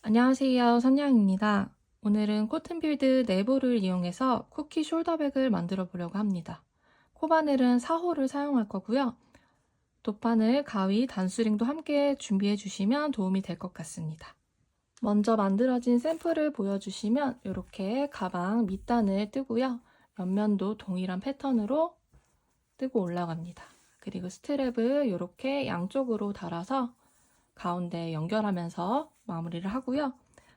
안녕하세요, 선영입니다. 오늘은 코튼빌드 네보를 이용해서 쿠키 숄더백을 만들어 보려고 합니다. 코바늘은 4호를 사용할 거고요. 돗바늘, 가위, 단수링도 함께 준비해 주시면 도움이 될 것 같습니다. 먼저 만들어진 샘플을 보여주시면 이렇게 가방 밑단을 뜨고요. 옆면도 동일한 패턴으로 뜨고 올라갑니다. 그리고 스트랩을 이렇게 양쪽으로 달아서 가운데 연결하면서 마무리를 하고요.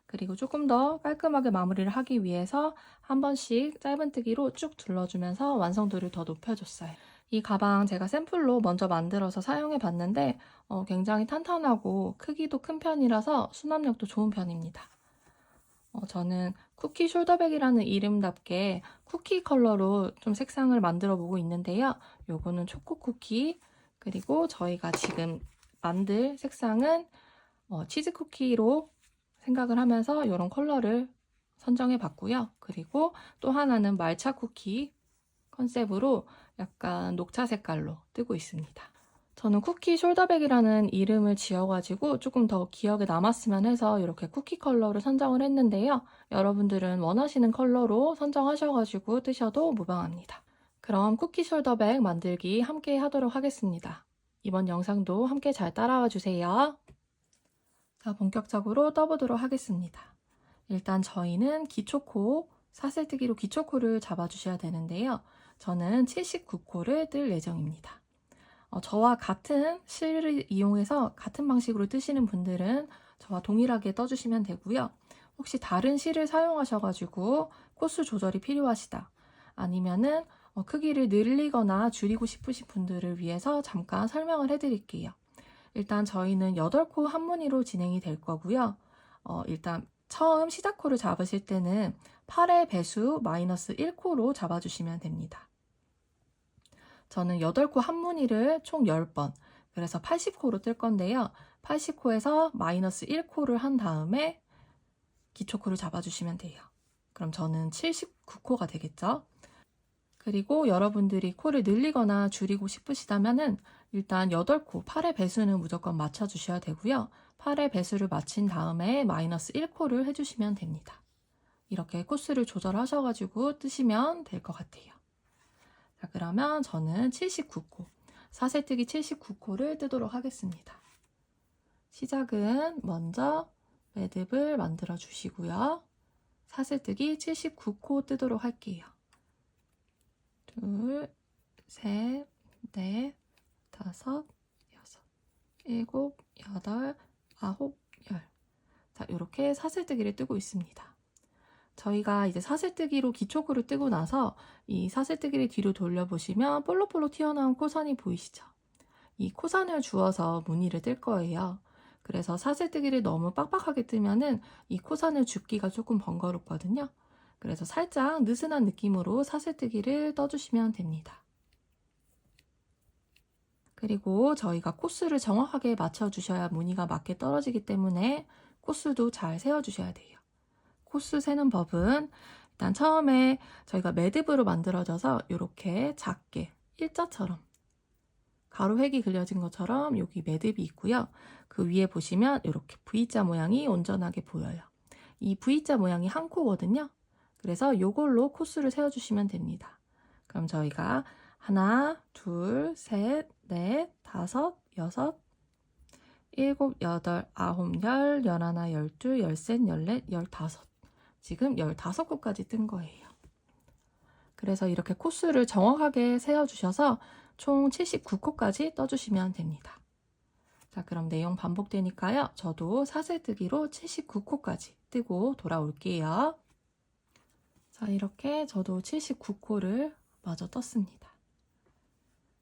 그리고 조금 더 깔끔하게 마무리를 하기 위해서 한 번씩 짧은뜨기로 쭉 둘러주면서 완성도를 더 높여줬어요. 이 가방 제가 샘플로 먼저 만들어서 사용해 봤는데 굉장히 탄탄하고 크기도 큰 편이라서 수납력도 좋은 편입니다. 저는 쿠키 숄더백이라는 이름답게 쿠키 컬러로 좀 색상을 만들어 보고 있는데요. 요거는 초코 쿠키, 그리고 저희가 지금 만들 색상은 치즈 쿠키로 생각을 하면서 이런 컬러를 선정해 봤고요. 그리고 또 하나는 말차 쿠키 컨셉으로 약간 녹차 색깔로 뜨고 있습니다. 저는 쿠키 숄더백이라는 이름을 지어가지고 조금 더 기억에 남았으면 해서 이렇게 쿠키 컬러를 선정을 했는데요. 여러분들은 원하시는 컬러로 선정하셔가지고 뜨셔도 무방합니다. 그럼 쿠키 숄더백 만들기 함께 하도록 하겠습니다. 이번 영상도 함께 잘 따라와 주세요. 자, 본격적으로 떠보도록 하겠습니다. 일단 저희는 기초코, 사슬뜨기로 기초코를 잡아주셔야 되는데요. 저는 79코를 뜰 예정입니다. 저와 같은 실을 이용해서 같은 방식으로 뜨시는 분들은 저와 동일하게 떠주시면 되고요. 혹시 다른 실을 사용하셔가지고 코수 조절이 필요하시다, 아니면은 크기를 늘리거나 줄이고 싶으신 분들을 위해서 잠깐 설명을 해드릴게요. 일단 저희는 8코 한 무늬로 진행이 될 거고요. 일단 처음 시작코를 잡으실 때는 8의 배수 마이너스 1코로 잡아주시면 됩니다. 저는 8코 한 무늬를 총 10번, 그래서 80코로 뜰 건데요. 80코에서 마이너스 1코를 한 다음에 기초코를 잡아주시면 돼요. 그럼 저는 79코가 되겠죠? 그리고 여러분들이 코를 늘리거나 줄이고 싶으시다면은 일단 8코, 8의 배수는 무조건 맞춰주셔야 되고요. 8의 배수를 마친 다음에 마이너스 1코를 해주시면 됩니다. 이렇게 코스를 조절하셔가지고 뜨시면 될 것 같아요. 자, 그러면 저는 79코, 사슬뜨기 79코를 뜨도록 하겠습니다. 시작은 먼저 매듭을 만들어 주시고요. 사슬뜨기 79코 뜨도록 할게요. 둘, 셋, 넷, 다섯, 여섯, 일곱, 여덟, 아홉, 열. 자, 이렇게 사슬뜨기를 뜨고 있습니다. 저희가 이제 사슬뜨기로 기초코를 뜨고 나서 이 사슬뜨기를 뒤로 돌려보시면 볼록볼록 튀어나온 코선이 보이시죠? 이 코선을 주어서 무늬를 뜰 거예요. 그래서 사슬뜨기를 너무 빡빡하게 뜨면은 이 코선을 줍기가 조금 번거롭거든요. 그래서 살짝 느슨한 느낌으로 사슬뜨기를 떠주시면 됩니다. 그리고 저희가 코스를 정확하게 맞춰주셔야 무늬가 맞게 떨어지기 때문에 코스도 잘 세워주셔야 돼요. 코스 세는 법은 일단 처음에 저희가 매듭으로 만들어져서 이렇게 작게 일자처럼 가로획이 그려진 것처럼 여기 매듭이 있고요. 그 위에 보시면 이렇게 V자 모양이 온전하게 보여요. 이 V자 모양이 한 코거든요. 그래서 이걸로 코스를 세워주시면 됩니다. 그럼 저희가 하나, 둘, 셋, 넷, 다섯, 여섯, 일곱, 여덟, 아홉, 열, 열하나, 열둘, 열셋, 열넷, 열다섯. 지금 15코까지 뜬 거예요. 그래서 이렇게 코스를 정확하게 세워주셔서 총 79코까지 떠주시면 됩니다. 자, 그럼 내용 반복되니까요. 저도 사슬뜨기로 79코까지 뜨고 돌아올게요. 자, 이렇게 저도 79코를 마저 떴습니다.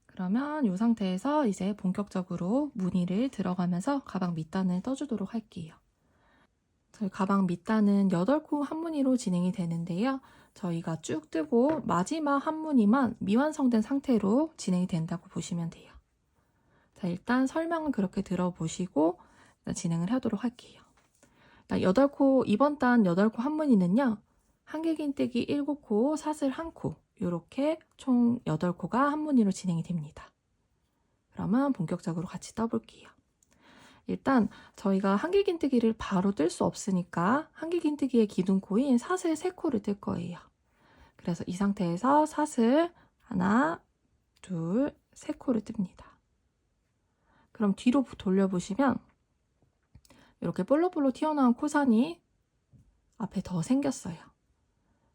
그러면 이 상태에서 이제 본격적으로 무늬를 들어가면서 가방 밑단을 떠주도록 할게요. 저희 가방 밑단은 8코 한 무늬로 진행이 되는데요. 저희가 쭉 뜨고 마지막 한 무늬만 미완성된 상태로 진행이 된다고 보시면 돼요. 자, 일단 설명은 그렇게 들어보시고 진행을 하도록 할게요. 일단 8코, 이번 단 8코 한 무늬는요. 한길긴뜨기 7코, 사슬 1코, 이렇게 총 8코가 한 무늬로 진행이 됩니다. 그러면 본격적으로 같이 떠볼게요. 일단 저희가 한길긴뜨기를 바로 뜰 수 없으니까 한길긴뜨기의 기둥코인 사슬 3코를 뜰 거예요. 그래서 이 상태에서 사슬 하나, 둘, 3코를 뜹니다. 그럼 뒤로 돌려보시면 이렇게 볼록볼록 튀어나온 코산이 앞에 더 생겼어요.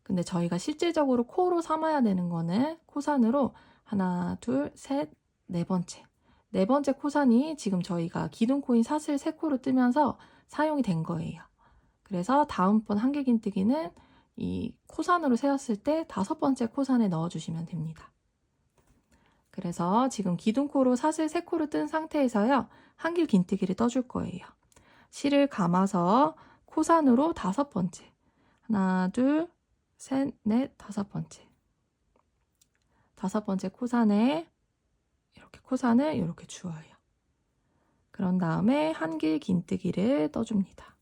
근데 저희가 실질적으로 코로 삼아야 되는 거는 코산으로 하나, 둘, 셋, 네 번째. 네 번째 코산이 지금 저희가 기둥코인 사슬 3코로 뜨면서 사용이 된 거예요. 그래서 다음번 한길긴뜨기는 이 코산으로 세웠을 때 5번째 코산에 넣어주시면 됩니다. 그래서 지금 기둥코로 사슬 3코를 뜬 상태에서요. 한길긴뜨기를 떠줄 거예요. 실을 감아서 코산으로 5번째. 하나, 둘, 셋, 넷, 5번째. 5번째 코산에 이렇게 코산을 이렇게 주어요. 그런 다음에 한길긴뜨기를 떠줍니다.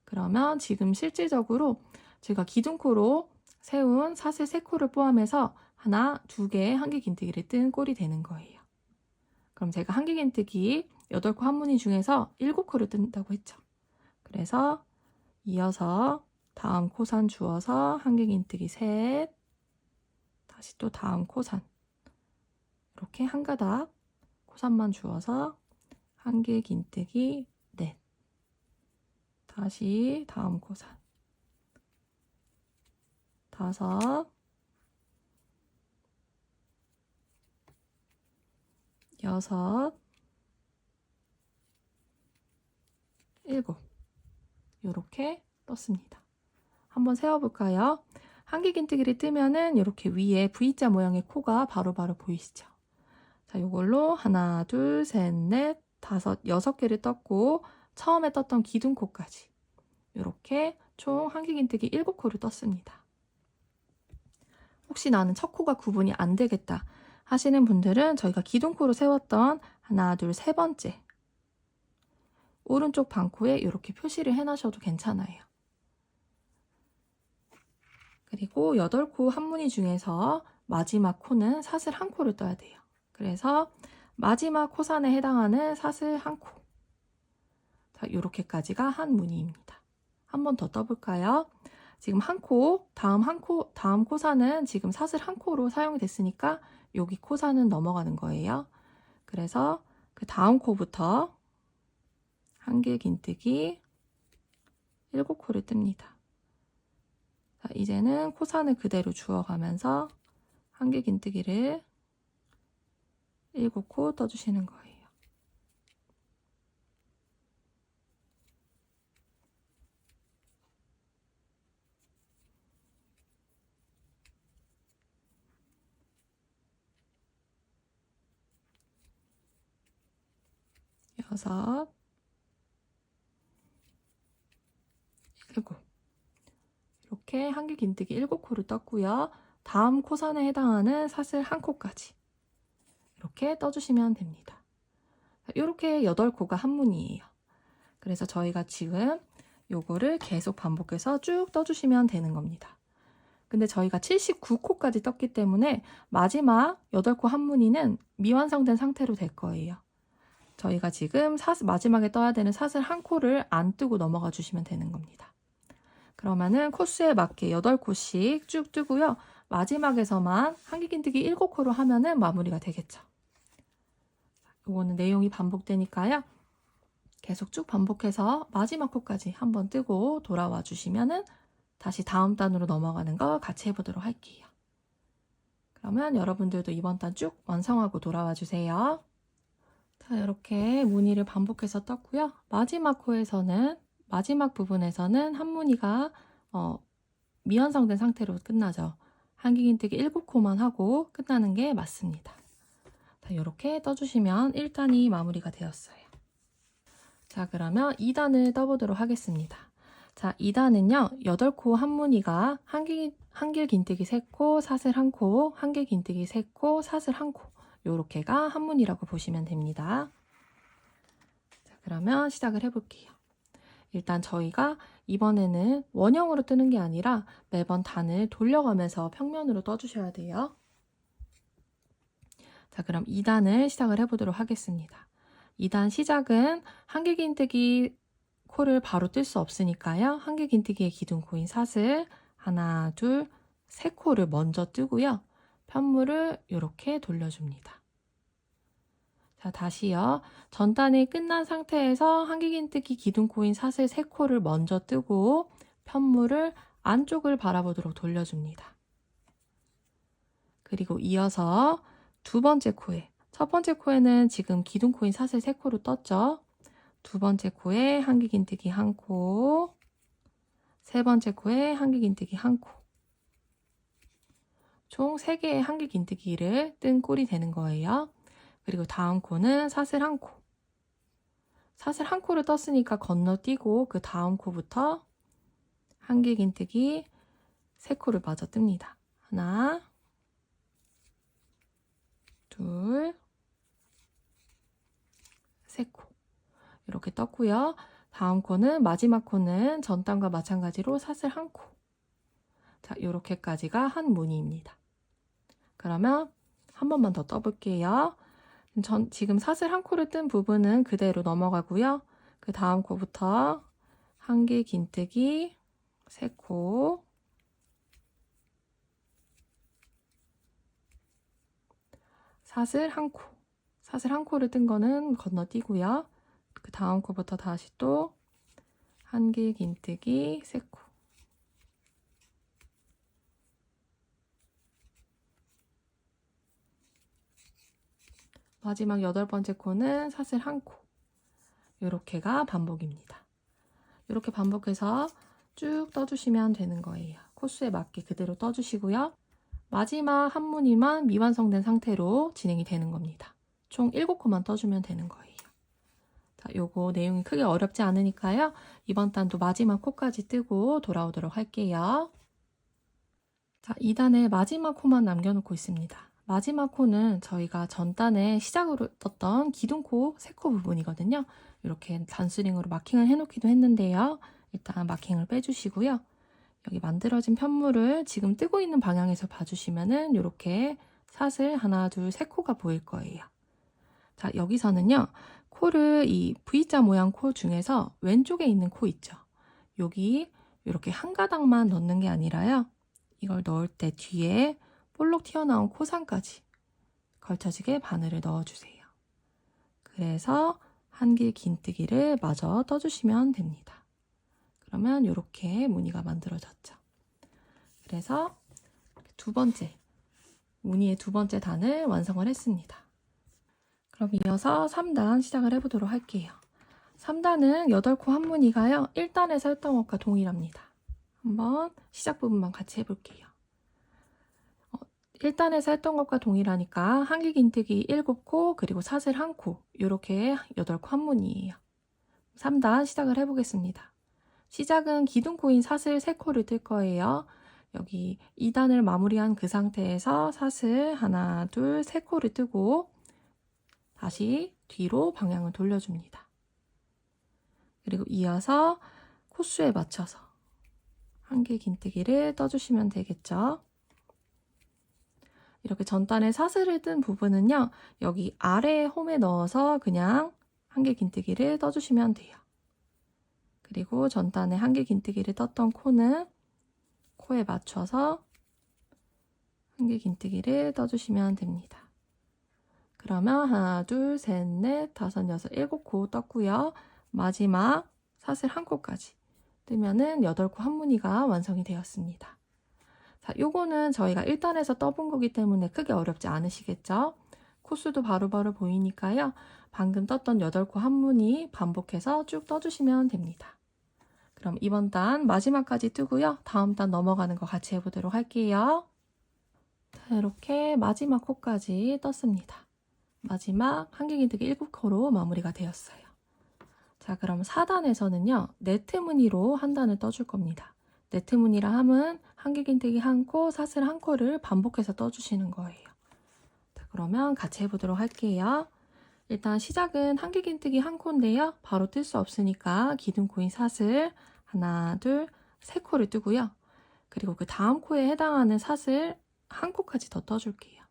그러면 지금 실질적으로 제가 기둥코로 세운 사슬 3코를 포함해서 하나, 2개의 한길긴뜨기를 뜬 꼴이 되는 거예요. 그럼 제가 한길긴뜨기 8코 한 무늬 중에서 7코를 뜬다고 했죠. 그래서 이어서 다음 코산 주어서 한길긴뜨기 셋, 다시 또 다음 코산 이렇게 한 가닥 코산만 주어서 한길긴뜨기 넷, 다시 다음 코산 5, 6, 7 이렇게 떴습니다. 한번 세워볼까요? 한길긴뜨기를 뜨면은 이렇게 위에 V자 모양의 코가 바로바로 보이시죠? 자, 이걸로 하나, 둘, 셋, 넷, 5, 6개를 떴고 처음에 떴던 기둥코까지 이렇게 총 한길긴뜨기 7코를 떴습니다. 혹시 나는 첫 코가 구분이 안 되겠다 하시는 분들은 저희가 기둥코로 세웠던 하나, 둘, 3번째 오른쪽 반코에 이렇게 표시를 해놔셔도 괜찮아요. 그리고 8코 한 무늬 중에서 마지막 코는 사슬 1코를 떠야 돼요. 그래서 마지막 코산에 해당하는 사슬 1코. 자, 이렇게까지가 한 무늬입니다. 한 번 더 떠볼까요? 지금 한 코, 다음 코산은 지금 사슬 1코로 사용이 됐으니까 여기 코산은 넘어가는 거예요. 그래서 그 다음 코부터 한길긴뜨기 7코를 뜹니다. 자, 이제는 코산을 그대로 주워가면서 한길긴뜨기를 7코 떠주시는 거예요. 여섯, 7 이렇게 한길긴뜨기 7코를 떴고요. 다음 코산에 해당하는 사슬 1코까지 이렇게 떠주시면 됩니다. 이렇게 8코가 한 무늬예요. 그래서 저희가 지금 요거를 계속 반복해서 쭉 떠주시면 되는 겁니다. 근데 저희가 79코까지 떴기 때문에 마지막 8코 한 무늬는 미완성된 상태로 될 거예요. 저희가 지금 마지막에 떠야 되는 사슬 1코를 안 뜨고 넘어가 주시면 되는 겁니다. 그러면은 코수에 맞게 8코씩 쭉 뜨고요. 마지막에서만 한길긴뜨기 7코로 하면은 마무리가 되겠죠. 이거는 내용이 반복되니까요. 계속 쭉 반복해서 마지막 코까지 한번 뜨고 돌아와 주시면은 다시 다음 단으로 넘어가는 거 같이 해보도록 할게요. 그러면 여러분들도 이번 단 쭉 완성하고 돌아와 주세요. 자, 이렇게 무늬를 반복해서 떴고요. 마지막 부분에서는 한 무늬가 미완성된 상태로 끝나죠. 한길긴뜨기 7코만 하고 끝나는 게 맞습니다. 자, 이렇게 떠주시면 1단이 마무리가 되었어요. 자, 그러면 2단을 떠보도록 하겠습니다. 자, 2단은요, 8코 한 무늬가 한길긴뜨기 3코, 사슬 1코, 한길긴뜨기 3코, 사슬 1코 요렇게가 한 무늬라고 보시면 됩니다. 자, 그러면 시작을 해볼게요. 일단 저희가 이번에는 원형으로 뜨는 게 아니라 매번 단을 돌려가면서 평면으로 떠주셔야 돼요. 자, 그럼 2단을 시작을 해보도록 하겠습니다. 2단 시작은 한길긴뜨기 코를 바로 뜰 수 없으니까요. 한길긴뜨기의 기둥코인 삿을 하나, 둘, 세 코를 먼저 뜨고요. 편물을 이렇게 돌려줍니다. 자, 다시요. 전단이 끝난 상태에서 한길긴뜨기 기둥코인 삿을 세 코를 먼저 뜨고 편물을 안쪽을 바라보도록 돌려줍니다. 그리고 이어서 두 번째 코에, 첫 번째 코에는 지금 기둥코인 삿을 세 코로 떴죠. 두 번째 코에 한길긴뜨기 한 코, 세 번째 코에 한길긴뜨기 한 코. 총 3개의 한길긴뜨기를 뜬 꼴이 되는 거예요. 그리고 다음 코는 삿을 한 코. 삿을 한 코를 떴으니까 건너뛰고 그 다음 코부터 한길긴뜨기 3코를 마저 뜹니다. 하나, 둘, 세 코. 이렇게 떴고요. 다음 코는, 마지막 코는 전단과 마찬가지로 삿을 한 코. 자, 이렇게까지가 한 무늬입니다. 그러면 한 번만 더 떠볼게요. 지금 삿을 한 코를 뜬 부분은 그대로 넘어가고요. 그 다음 코부터 한길긴뜨기 3코, 삿을 한 코, 삿을 한 코를 뜬 거는 건너뛰고요. 그 다음 코부터 다시 또 한길긴뜨기 3코. 마지막 8번째 코는 삿을 한 코. 이렇게가 반복입니다. 이렇게 반복해서 쭉 떠주시면 되는 거예요. 코수에 맞게 그대로 떠주시고요. 마지막 한 무늬만 미완성된 상태로 진행이 되는 겁니다. 총 7코만 떠주면 되는 거예요. 자, 요거 내용이 크게 어렵지 않으니까요. 이번 단도 마지막 코까지 뜨고 돌아오도록 할게요. 자, 2단의 마지막 코만 남겨놓고 있습니다. 마지막 코는 저희가 전단에 시작으로 떴던 기둥코 3코 부분이거든요. 이렇게 단스링으로 마킹을 해놓기도 했는데요. 일단 마킹을 빼주시고요. 여기 만들어진 편물을 지금 뜨고 있는 방향에서 봐주시면은 이렇게 삿을 하나, 둘, 세 코가 보일 거예요. 자, 여기서는요. 코를 이 V자 모양 코 중에서 왼쪽에 있는 코 있죠. 여기 이렇게 한 가닥만 넣는 게 아니라요. 이걸 넣을 때 뒤에 볼록 튀어나온 코상까지 걸쳐지게 바늘을 넣어주세요. 그래서 한길긴뜨기를 마저 떠주시면 됩니다. 그러면 이렇게 무늬가 만들어졌죠. 그래서 두 번째, 무늬의 두 번째 단을 완성을 했습니다. 그럼 이어서 3단 시작을 해보도록 할게요. 3단은 8코 한 무늬가요. 1단에서 했던 것과 동일합니다. 한번 시작 부분만 같이 해볼게요. 1단에서 했던 것과 동일하니까 한길긴뜨기 7코 그리고 삿을 1코 이렇게 8코 한 무늬예요. 3단 시작을 해보겠습니다. 시작은 기둥코인 삿을 3코를 뜰 거예요. 여기 2단을 마무리한 그 상태에서 삿을 하나, 둘, 3코를 뜨고 다시 뒤로 방향을 돌려줍니다. 그리고 이어서 코수에 맞춰서 한길긴뜨기를 떠주시면 되겠죠. 이렇게 전단에 사슬을 뜬 부분은요. 여기 아래 홈에 넣어서 그냥 한길긴뜨기를 떠주시면 돼요. 그리고 전단에 한길긴뜨기를 떴던 코는 코에 맞춰서 한길긴뜨기를 떠주시면 됩니다. 그러면 하나, 둘, 셋, 넷, 다섯, 여섯, 7코 떴고요. 마지막 사슬 한 코까지 뜨면은 8코 한 무늬가 완성이 되었습니다. 자, 요거는 저희가 1단에서 떠본 거기 때문에 크게 어렵지 않으시겠죠? 코수도 바로바로 보이니까요. 방금 떴던 8코 한 무늬 반복해서 쭉 떠주시면 됩니다. 그럼 이번 단 마지막까지 뜨고요. 다음 단 넘어가는 거 같이 해보도록 할게요. 자, 이렇게 마지막 코까지 떴습니다. 마지막 한길긴뜨기 7코로 마무리가 되었어요. 자, 그럼 4단에서는요. 네트 무늬로 한 단을 떠줄 겁니다. 네트 무늬라 함은 한길긴뜨기 1코, 삿을 1코를 반복해서 떠주시는 거예요. 자, 그러면 같이 해보도록 할게요. 일단 시작은 한길긴뜨기 1코인데요. 바로 뜰 수 없으니까 기둥코인 삿을 하나, 둘, 3코를 뜨고요. 그리고 그 다음 코에 해당하는 삿을 1코까지 더 떠줄게요.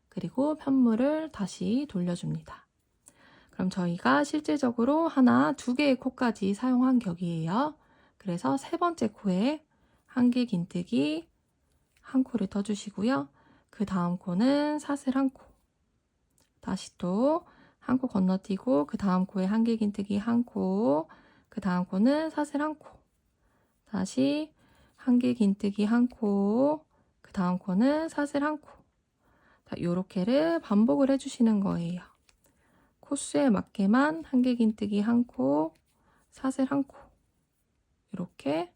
그리고 편물을 다시 돌려줍니다. 그럼 저희가 실질적으로 하나, 두 개의 코까지 사용한 격이에요. 그래서 세 번째 코에 한길 긴뜨기 한 코를 떠주시고요. 그 다음 코는 사슬 한 코. 다시 또 한 코 건너뛰고 그 다음 코에 한길 긴뜨기 한 코. 그 다음 코는 사슬 한 코. 다시 한길 긴뜨기 한 코. 그 다음 코는 사슬 한 코. 자, 요렇게를 반복을 해주시는 거예요. 코수에 맞게만 한길 긴뜨기 한 코, 사슬 한 코. 이렇게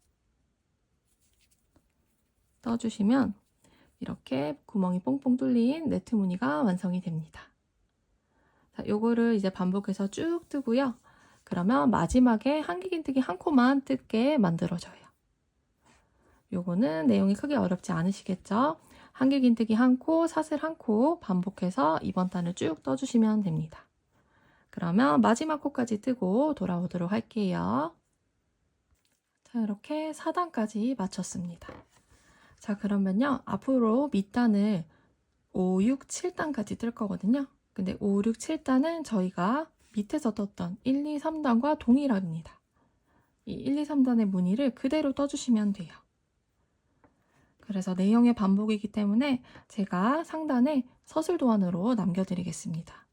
떠주시면 이렇게 구멍이 뽕뽕 뚫린 네트 무늬가 완성이 됩니다. 자, 요거를 이제 반복해서 쭉 뜨고요. 그러면 마지막에 한길 긴뜨기 한 코만 뜯게 만들어줘요. 요거는 내용이 크게 어렵지 않으시겠죠? 한길 긴뜨기 한 코, 사슬 한 코 반복해서 이번 단을 쭉 떠주시면 됩니다. 그러면 마지막 코까지 뜨고 돌아오도록 할게요. 자, 이렇게 4단까지 마쳤습니다. 자, 그러면요. 앞으로 밑단을 5, 6, 7단까지 뜰 거거든요. 근데 5, 6, 7단은 저희가 밑에서 떴던 1, 2, 3단과 동일합니다. 이 1, 2, 3단의 무늬를 그대로 떠주시면 돼요. 그래서 내용의 반복이기 때문에 제가 상단에 서술 도안으로 남겨드리겠습니다.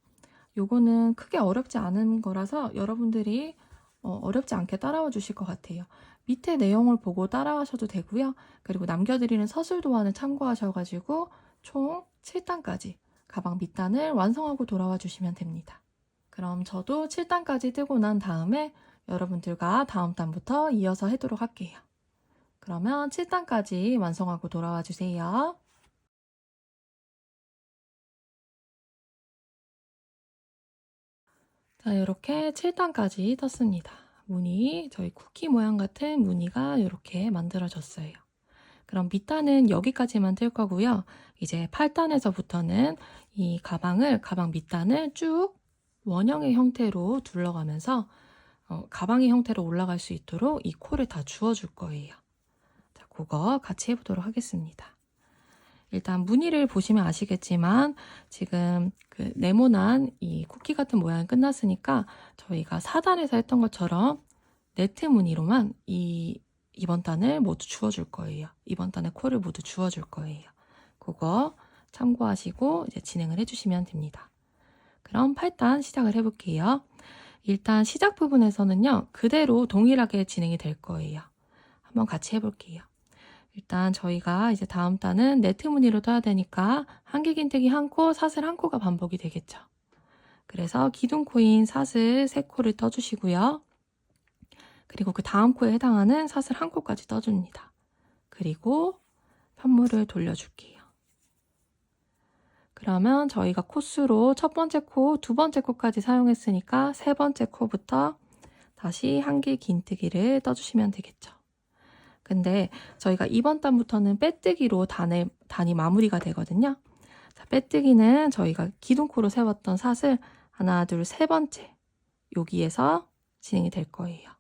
요거는 크게 어렵지 않은 거라서 여러분들이 어렵지 않게 따라와 주실 것 같아요. 밑에 내용을 보고 따라하셔도 되고요. 그리고 남겨드리는 서술 도안을 참고하셔가지고 총 7단까지 가방 밑단을 완성하고 돌아와 주시면 됩니다. 그럼 저도 7단까지 뜨고 난 다음에 여러분들과 다음 단부터 이어서 하도록 할게요. 그러면 7단까지 완성하고 돌아와 주세요. 자, 이렇게 7단까지 떴습니다. 무늬, 저희 쿠키 모양 같은 무늬가 이렇게 만들어졌어요. 그럼 밑단은 여기까지만 뜰 거고요. 이제 8단에서부터는 이 가방 밑단을 쭉 원형의 형태로 둘러가면서 가방의 형태로 올라갈 수 있도록 이 코를 다 주워줄 거예요. 자, 그거 같이 해보도록 하겠습니다. 일단 무늬를 보시면 아시겠지만 지금 그 네모난 이 쿠키 같은 모양이 끝났으니까 저희가 4단에서 했던 것처럼 네트 무늬로만 이번 단을 모두 주워줄 거예요. 이번 단의 코를 모두 주워줄 거예요. 그거 참고하시고 이제 진행을 해주시면 됩니다. 그럼 8단 시작을 해볼게요. 일단 시작 부분에서는요, 그대로 동일하게 진행이 될 거예요. 한번 같이 해볼게요. 일단 저희가 이제 다음 단은 네트 무늬로 떠야 되니까 한길 긴뜨기 한 코, 사슬 한 코가 반복이 되겠죠. 그래서 기둥코인 사슬 3코를 떠주시고요. 그리고 그 다음 코에 해당하는 사슬 한 코까지 떠줍니다. 그리고 편물을 돌려줄게요. 그러면 저희가 코수로 첫 번째 코, 두 번째 코까지 사용했으니까 세 번째 코부터 다시 한길 긴뜨기를 떠주시면 되겠죠. 근데 저희가 이번 단부터는 빼뜨기로 단이 마무리가 되거든요. 자, 빼뜨기는 저희가 기둥코로 세웠던 사슬 하나, 둘, 세 번째 여기에서 진행이 될 거예요.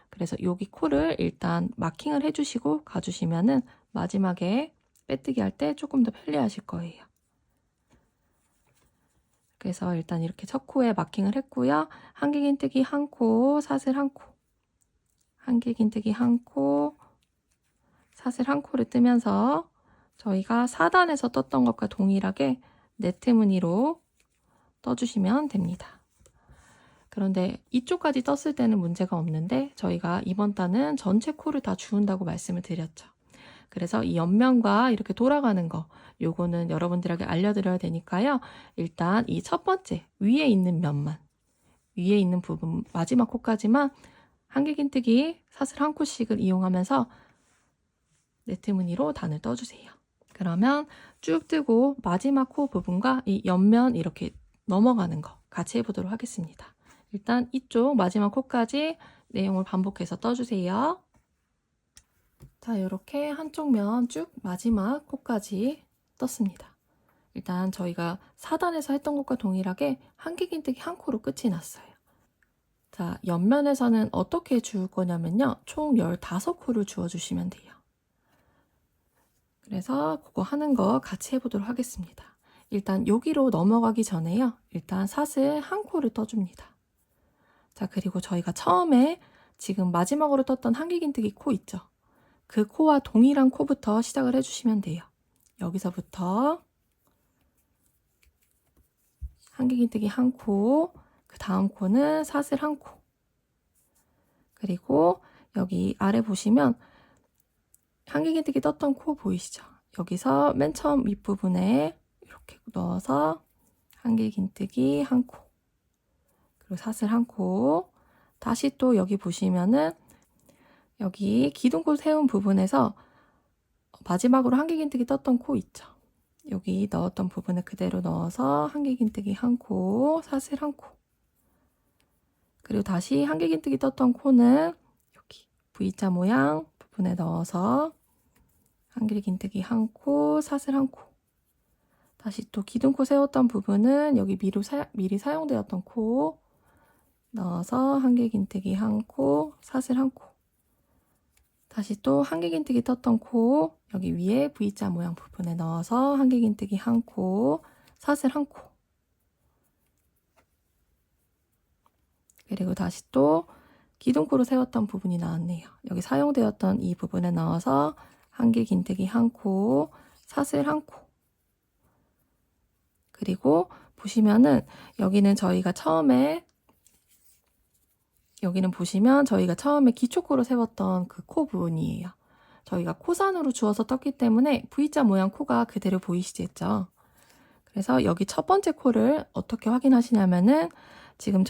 그래서 여기 코를 일단 마킹을 해주시고 가주시면은 마지막에 빼뜨기 할 때 조금 더 편리하실 거예요. 그래서 일단 이렇게 첫 코에 마킹을 했고요. 한길 긴뜨기 한 코, 사슬 한 코, 한길 긴뜨기 한 코, 사슬 한 코를 뜨면서 저희가 4단에서 떴던 것과 동일하게 네트 무늬로 떠주시면 됩니다. 그런데 이쪽까지 떴을 때는 문제가 없는데 저희가 이번 단은 전체 코를 다 주운다고 말씀을 드렸죠. 그래서 이 옆면과 이렇게 돌아가는 거 요거는 여러분들에게 알려드려야 되니까요. 일단 이 첫 번째 위에 있는 면만 위에 있는 부분 마지막 코까지만 한길 긴뜨기 사슬 한 코씩을 이용하면서 네트 무늬로 단을 떠주세요. 그러면 쭉 뜨고 마지막 코 부분과 이 옆면 이렇게 넘어가는 거 같이 해보도록 하겠습니다. 일단 이쪽 마지막 코까지 내용을 반복해서 떠주세요. 자, 이렇게 한쪽 면 쭉 마지막 코까지 떴습니다. 일단 저희가 4단에서 했던 것과 동일하게 한길 긴뜨기 한 코로 끝이 났어요. 자, 옆면에서는 어떻게 주울 거냐면요. 총 15코를 주워주시면 돼요. 그래서 그거 하는 거 같이 해보도록 하겠습니다. 일단 여기로 넘어가기 전에요. 일단 사슬 한 코를 떠줍니다. 자, 그리고 저희가 처음에 지금 마지막으로 떴던 한길긴뜨기 코 있죠? 그 코와 동일한 코부터 시작을 해주시면 돼요. 여기서부터 한길긴뜨기 한 코, 그 다음 코는 사슬 한 코. 그리고 여기 아래 보시면 한길긴뜨기 떴던 코 보이시죠? 여기서 맨 처음 윗부분에 이렇게 넣어서 한길긴뜨기 한 코, 그리고 사슬 한 코. 다시 또 여기 보시면은 여기 기둥코 세운 부분에서 마지막으로 한길긴뜨기 떴던 코 있죠? 여기 넣었던 부분을 그대로 넣어서 한길긴뜨기 한 코, 사슬 한 코. 그리고 다시 한길긴뜨기 떴던 코는 여기 V자 모양 부분에 넣어서 한길긴뜨기 한 코, 사슬 한 코. 다시 또 기둥코 세웠던 부분은 여기 미리 사용되었던 코 넣어서 한길긴뜨기 한 코, 사슬 한 코. 다시 또 한길긴뜨기 떴던 코 여기 위에 V자 모양 부분에 넣어서 한길긴뜨기 한 코, 사슬 한 코. 그리고 다시 또 기둥코로 세웠던 부분이 나왔네요. 여기 사용되었던 이 부분에 넣어서 한길긴뜨기 한 코, 사슬 한 코. 그리고 보시면은 여기는 보시면 저희가 처음에 기초코로 세웠던 그 코 부분이에요. 저희가 코산으로 주어서 떴기 때문에 V자 모양 코가 그대로 보이시겠죠? 그래서 여기 첫 번째 코를 어떻게 확인하시냐면은 지금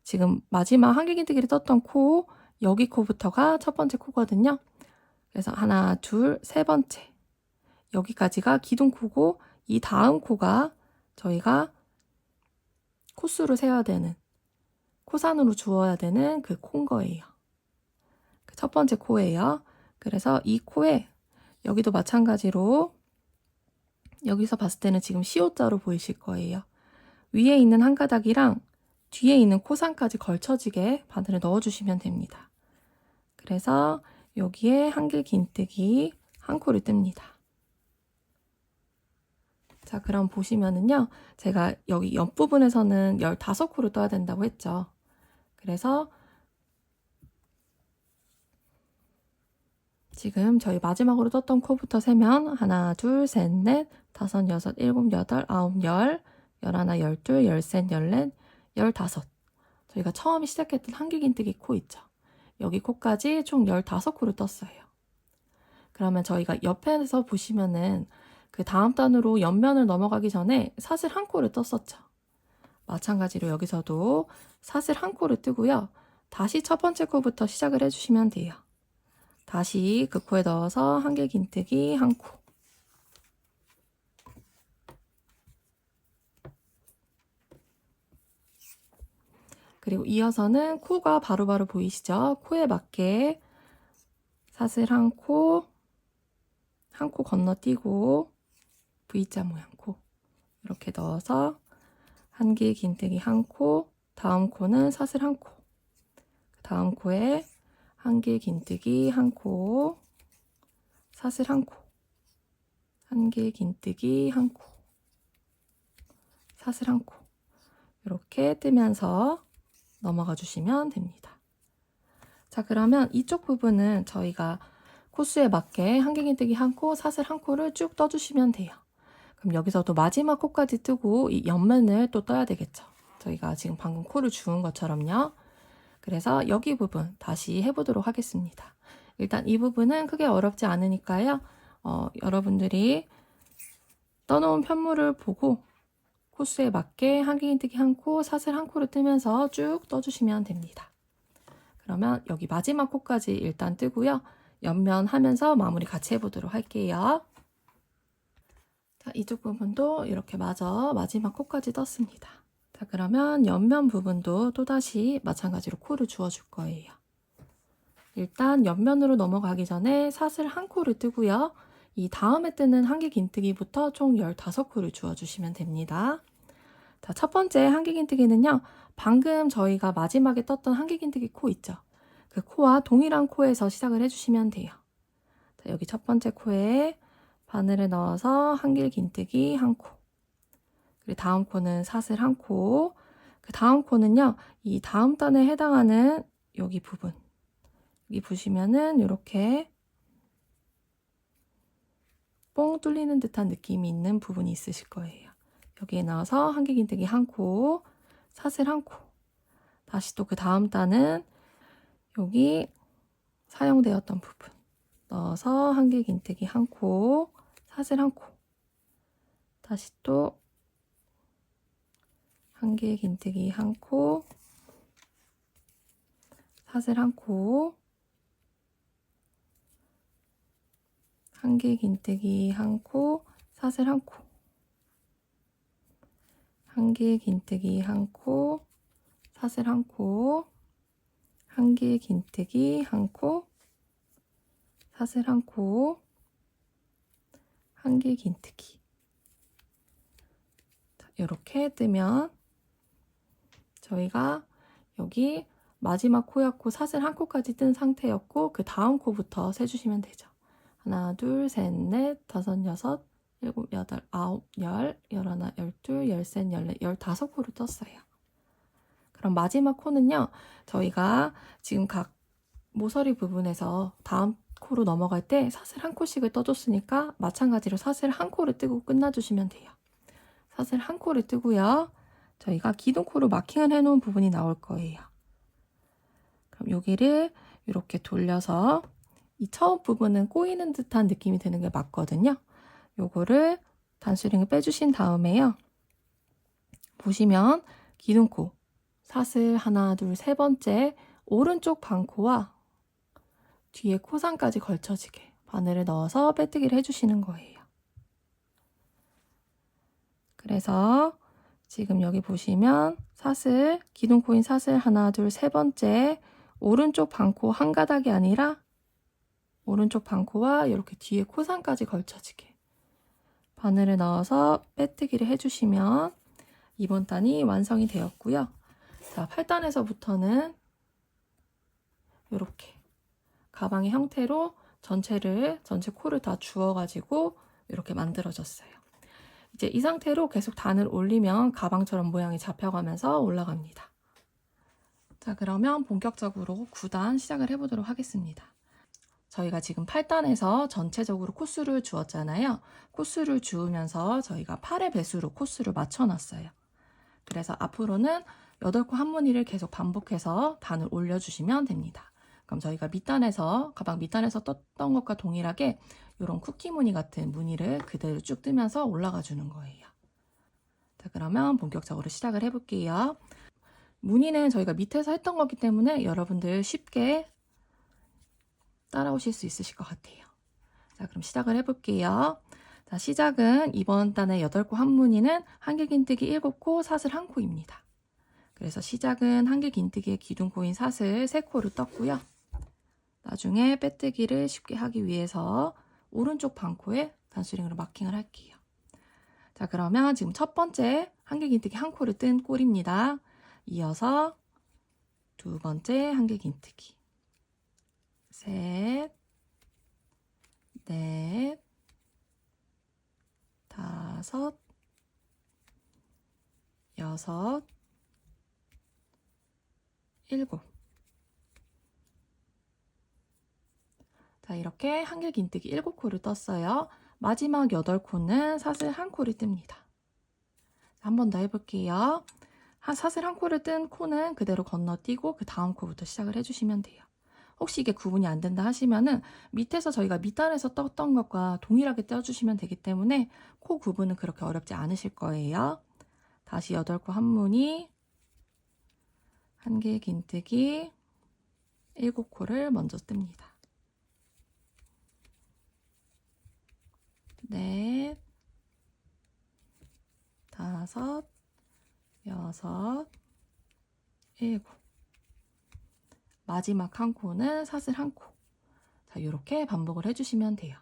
지금 마지막 한길긴뜨기를 떴던 코, 여기 코부터가 첫 번째 코거든요. 그래서 하나, 둘, 세 번째. 여기까지가 기둥코고 이 다음 코가 저희가 코수를 세워야 되는, 코산으로 주어야 되는 그 코인 거예요. 첫 번째 코예요. 그래서 이 코에 여기도 마찬가지로 여기서 봤을 때는 지금 시옷자로 보이실 거예요. 위에 있는 한 가닥이랑 뒤에 있는 코산까지 걸쳐지게 바늘을 넣어주시면 됩니다. 그래서 여기에 한길긴뜨기 한 코를 뜹니다. 자, 그럼 보시면은요. 제가 여기 옆부분에서는 15코를 떠야 된다고 했죠. 그래서 지금 저희 마지막으로 떴던 코부터 세면 하나, 둘, 셋, 넷, 다섯, 여섯, 일곱, 여덟, 아홉, 열, 열하나, 열둘, 열셋, 열넷, 열다섯. 저희가 처음 시작했던 한길긴뜨기 코 있죠. 여기 코까지 총 15코를 떴어요. 그러면 저희가 옆에서 보시면은 그 다음 단으로 옆면을 넘어가기 전에 사슬 한 코를 떴었죠. 마찬가지로 여기서도 사슬 한 코를 뜨고요. 다시 첫 번째 코부터 시작을 해주시면 돼요. 다시 그 코에 넣어서 한길긴뜨기 한 코. 그리고 이어서는 코가 바로바로 보이시죠? 코에 맞게 사슬 한 코, 한 코 건너뛰고 V자 모양 코 이렇게 넣어서 한길긴뜨기 한 코, 다음 코는 사슬 한 코, 다음 코에 한길긴뜨기 한 코, 사슬 한 코, 한길긴뜨기 한 코, 사슬 한 코. 이렇게 뜨면서 넘어가 주시면 됩니다. 자, 그러면 이쪽 부분은 저희가 코수에 맞게 한길긴뜨기 한 코, 사슬 한 코를 쭉 떠주시면 돼요. 그럼 여기서도 마지막 코까지 뜨고 이 옆면을 또 떠야 되겠죠. 저희가 지금 방금 코를 주운 것처럼요. 그래서 여기 부분 다시 해보도록 하겠습니다. 일단 이 부분은 크게 어렵지 않으니까요. 여러분들이 떠놓은 편물을 보고 코수에 맞게 한길긴뜨기 한 코, 사슬 한 코를 뜨면서 쭉 떠주시면 됩니다. 그러면 여기 마지막 코까지 일단 뜨고요. 옆면 하면서 마무리 같이 해보도록 할게요. 자, 이쪽 부분도 이렇게 마지막 코까지 떴습니다. 자, 그러면 옆면 부분도 또다시 마찬가지로 코를 주어줄 거예요. 일단 옆면으로 넘어가기 전에 사슬 한 코를 뜨고요. 이 다음에 뜨는 한길긴뜨기부터 총 15코를 주어주시면 됩니다. 자, 첫 번째 한길긴뜨기는요. 방금 저희가 마지막에 떴던 한길긴뜨기 코 있죠. 그 코와 동일한 코에서 시작을 해주시면 돼요. 자, 여기 첫 번째 코에 바늘을 넣어서 한길긴뜨기 한 코. 그리고 다음 코는 사슬 한 코. 그 다음 코는요, 이 다음 단에 해당하는 여기 부분, 여기 보시면은 이렇게 뻥 뚫리는 듯한 느낌이 있는 부분이 있으실 거예요. 여기에 나와서 한길긴뜨기 한 코, 사슬 한 코. 다시 또 그 다음 단은 여기 사용되었던 부분 넣어서 한길긴뜨기 한 코, 사슬 한 코. 다시 또 한길긴뜨기 한 코, 사슬 한 코, 한길긴뜨기 한 코, 사슬 한 코, 한길긴뜨기 한 코, 사슬 한 코, 한길긴뜨기 한 코, 사슬 한 코, 한길긴뜨기. 이렇게 뜨면 저희가 여기 마지막 코였고 사슬 한 코까지 뜬 상태였고 그 다음 코부터 세주시면 되죠. 하나, 둘, 셋, 넷, 다섯, 여섯, 일곱, 여덟, 아홉, 열, 열하나, 열둘, 열셋, 열넷, 15코를 떴어요. 그럼 마지막 코는요, 저희가 지금 각 모서리 부분에서 다음 코로 넘어갈 때 사슬 한 코씩을 떠줬으니까 마찬가지로 사슬 한 코를 뜨고 끝나주시면 돼요. 사슬 한 코를 뜨고요. 저희가 기둥코로 마킹을 해놓은 부분이 나올 거예요. 그럼 여기를 이렇게 돌려서 이 처음 부분은 꼬이는 듯한 느낌이 드는 게 맞거든요. 요거를 단수링을 빼주신 다음에요. 보시면 기둥코, 사슬 하나, 둘, 세 번째 오른쪽 반코와 뒤에 코상까지 걸쳐지게 바늘을 넣어서 빼뜨기를 해주시는 거예요. 그래서 지금 여기 보시면 사슬, 기둥코인 사슬 하나, 둘, 세 번째 오른쪽 반코 한 가닥이 아니라 오른쪽 반코와 이렇게 뒤에 코상까지 걸쳐지게 바늘을 넣어서 빼뜨기를 해주시면 이번 단이 완성이 되었고요. 자, 8단에서부터는 이렇게 가방의 형태로 전체 코를 다 주워가지고 이렇게 만들어졌어요. 이제 이 상태로 계속 단을 올리면 가방처럼 모양이 잡혀가면서 올라갑니다. 자, 그러면 본격적으로 9단 시작을 해보도록 하겠습니다. 저희가 지금 8단에서 전체적으로 코수를 주었잖아요. 코수를 주우면서 저희가 8의 배수로 코수를 맞춰놨어요. 그래서 앞으로는 8코 한 무늬를 계속 반복해서 단을 올려주시면 됩니다. 그럼 저희가 밑단에서, 가방 밑단에서 떴던 것과 동일하게 이런 쿠키 무늬 같은 무늬를 그대로 쭉 뜨면서 올라가 주는 거예요. 자, 그러면 본격적으로 시작을 해볼게요. 무늬는 저희가 밑에서 했던 거기 때문에 여러분들 쉽게 따라오실 수 있으실 것 같아요. 자, 그럼 시작을 해볼게요. 자, 시작은 이번 단의 8코 한 무늬는 한길긴뜨기 7코, 사슬 1코입니다. 그래서 시작은 한길긴뜨기의 기둥코인 사슬 3코를 떴고요. 나중에 빼뜨기를 쉽게 하기 위해서 오른쪽 반코에 단수링으로 마킹을 할게요. 자, 그러면 지금 첫 번째 한길긴뜨기 한 코를 뜬 꼴입니다. 이어서 두 번째 한길긴뜨기, 셋, 넷, 다섯, 여섯, 일곱. 자, 이렇게 한길긴뜨기 7코를 떴어요. 마지막 8코는 사슬 1코를 뜹니다. 한 번 더 해볼게요. 사슬 1코를 뜬 코는 그대로 건너뛰고 그 다음 코부터 시작을 해주시면 돼요. 혹시 이게 구분이 안 된다 하시면은 밑에서 저희가 밑단에서 떴던 것과 동일하게 떼어주시면 되기 때문에 코 구분은 그렇게 어렵지 않으실 거예요. 다시 8코 한 무늬, 한길긴뜨기 7코를 먼저 뜹니다. 넷, 다섯, 여섯, 일곱. 마지막 한 코는 사슬 1코. 자, 이렇게 반복을 해주시면 돼요.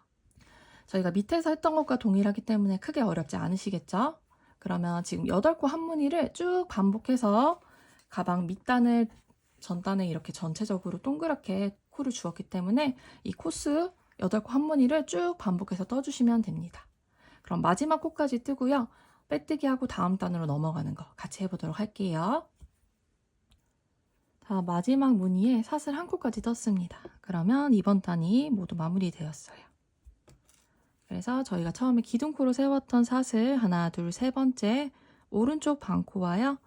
저희가 밑에서 했던 것과 동일하기 때문에 크게 어렵지 않으시겠죠? 그러면 지금 8코 한 무늬를 쭉 반복해서 가방 밑단을 전단에 이렇게 전체적으로 동그랗게 코를 주었기 때문에 이 코스 8코 한 무늬를 쭉 반복해서 떠주시면 됩니다. 그럼 마지막 코까지 뜨고요. 빼뜨기하고 다음 단으로 넘어가는 거 같이 해보도록 할게요. 자, 마지막 무늬에 사슬 한 코까지 떴습니다. 그러면 이번 단이 모두 마무리되었어요. 그래서 저희가 처음에 기둥코로 세웠던 사슬 하나, 둘, 세 번째 오른쪽 반코와요.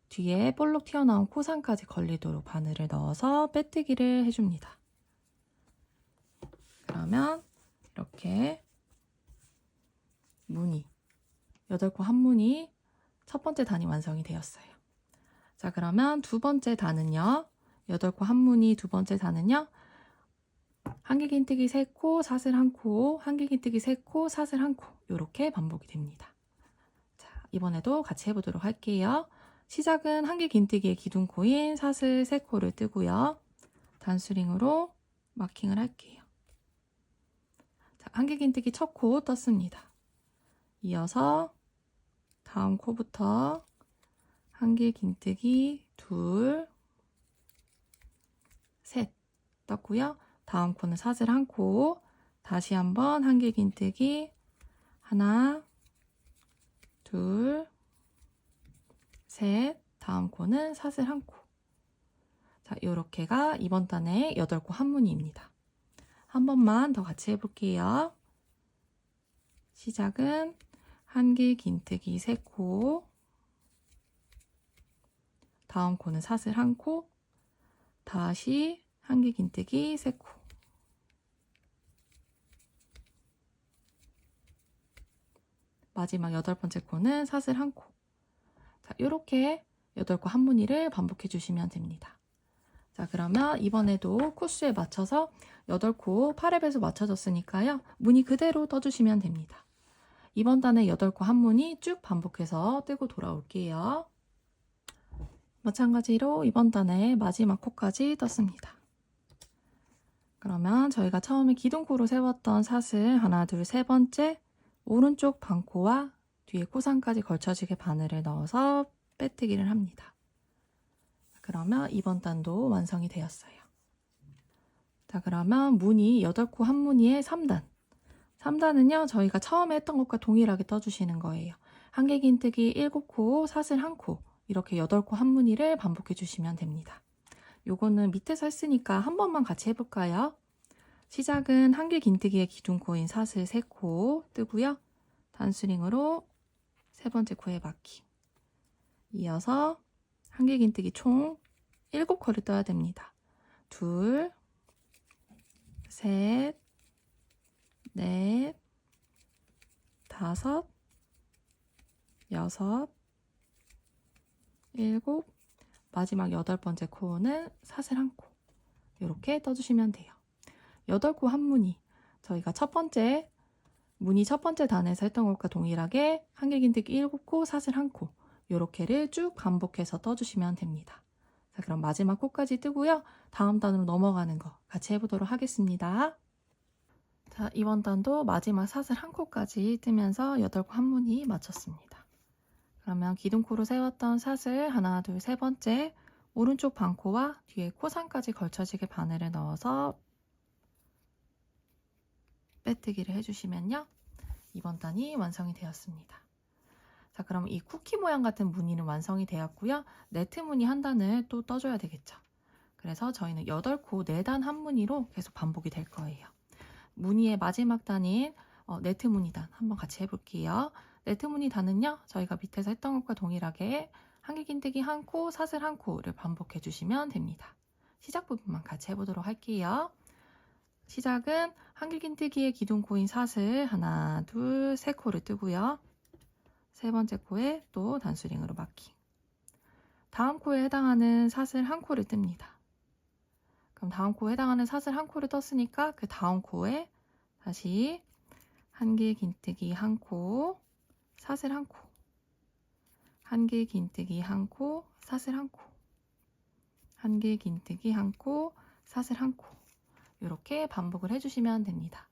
뒤에 볼록 튀어나온 코상까지 걸리도록 바늘을 넣어서 빼뜨기를 해줍니다. 그러면 이렇게 무늬 8코 한 무늬 첫 번째 단이 완성이 되었어요. 자, 그러면 두 번째 단은요. 8코 한 무늬 두 번째 단은요. 한길긴뜨기 3코, 사슬 1코, 한길긴뜨기 3코, 사슬 1코 이렇게 반복이 됩니다. 자, 이번에도 같이 해보도록 할게요. 시작은 한길긴뜨기의 기둥코인 사슬 3코를 뜨고요. 단수링으로 마킹을 할게요. 자, 한길긴뜨기 첫 코 떴습니다. 이어서 다음 코부터 한길긴뜨기 둘, 셋 떴고요. 다음 코는 사슬 1코, 다시 한번 한길긴뜨기 하나, 둘, 셋, 다음 코는 사슬 1코. 자, 요렇게가 이번 단의 8코 한 무늬입니다. 한 번만 더 같이 해볼게요. 시작은 한길긴뜨기 3코, 다음 코는 사슬 1코, 다시 한길긴뜨기 3코. 마지막 8번째 코는 사슬 1코. 자, 이렇게 8코 한 무늬를 반복해 주시면 됩니다. 자, 그러면 이번에도 코수에 맞춰서 8코 8랩에서 맞춰졌으니까요. 무늬 그대로 떠주시면 됩니다. 이번 단의 8코 한 무늬 쭉 반복해서 뜨고 돌아올게요. 마찬가지로 이번 단의 마지막 코까지 떴습니다. 그러면 저희가 처음에 기둥코로 세웠던 사슬 하나, 둘, 세 번째 오른쪽 반코와 뒤에 코상까지 걸쳐지게 바늘을 넣어서 빼뜨기를 합니다. 그러면 이번 단도 완성이 되었어요. 자, 그러면 무늬 8코 한 무늬의 3단. 3단은요, 저희가 처음에 했던 것과 동일하게 떠주시는 거예요. 한길긴뜨기 7코, 사슬 1코 이렇게 8코 한 무늬를 반복해 주시면 됩니다. 요거는 밑에서 했으니까 한 번만 같이 해볼까요? 시작은 한길긴뜨기의 기둥코인 사슬 3코 뜨고요. 단수링으로 세 번째 코에 마킹. 이어서 한길긴뜨기 총 7코를 떠야 됩니다. 둘, 셋, 넷, 다섯, 여섯, 일곱, 마지막 8번째 코는 사슬 1코. 이렇게 떠주시면 돼요. 8코 한 무늬. 저희가 첫 번째 무늬 첫 번째 단에서 했던 것과 동일하게 한길긴뜨기 7코, 사슬 1코 이렇게를 쭉 반복해서 떠주시면 됩니다. 자, 그럼 마지막 코까지 뜨고요. 다음 단으로 넘어가는 거 같이 해보도록 하겠습니다. 자, 이번 단도 마지막 사슬 1코까지 뜨면서 8코 한 무늬 마쳤습니다. 그러면 기둥코로 세웠던 사슬 하나, 둘, 세 번째 오른쪽 반코와 뒤에 코상까지 걸쳐지게 바늘을 넣어서 빼뜨기를 해주시면요. 이번 단이 완성이 되었습니다. 자, 그럼 이 쿠키 모양 같은 무늬는 완성이 되었고요. 네트 무늬 한 단을 또 떠줘야 되겠죠. 그래서 저희는 8코 4단 한 무늬로 계속 반복이 될 거예요. 무늬의 마지막 단인 네트 무늬 단 한번 같이 해볼게요. 네트 무늬 단은요. 저희가 밑에서 했던 것과 동일하게 한길긴뜨기 1코, 사슬 1코를 반복해 주시면 됩니다. 시작 부분만 같이 해보도록 할게요. 시작은 한길긴뜨기의 기둥코인 사슬 하나, 둘, 세 코를 뜨고요. 세 번째 코에 또 단수링으로 마킹. 다음 코에 해당하는 사슬 1코를 뜹니다. 그럼 다음 코에 해당하는 사슬 1코를 떴으니까 그 다음 코에 다시 한길긴뜨기 1코, 사슬 1코, 한길긴뜨기 1코, 사슬 1코, 한길긴뜨기 1코, 사슬 1코 이렇게 반복을 해주시면 됩니다.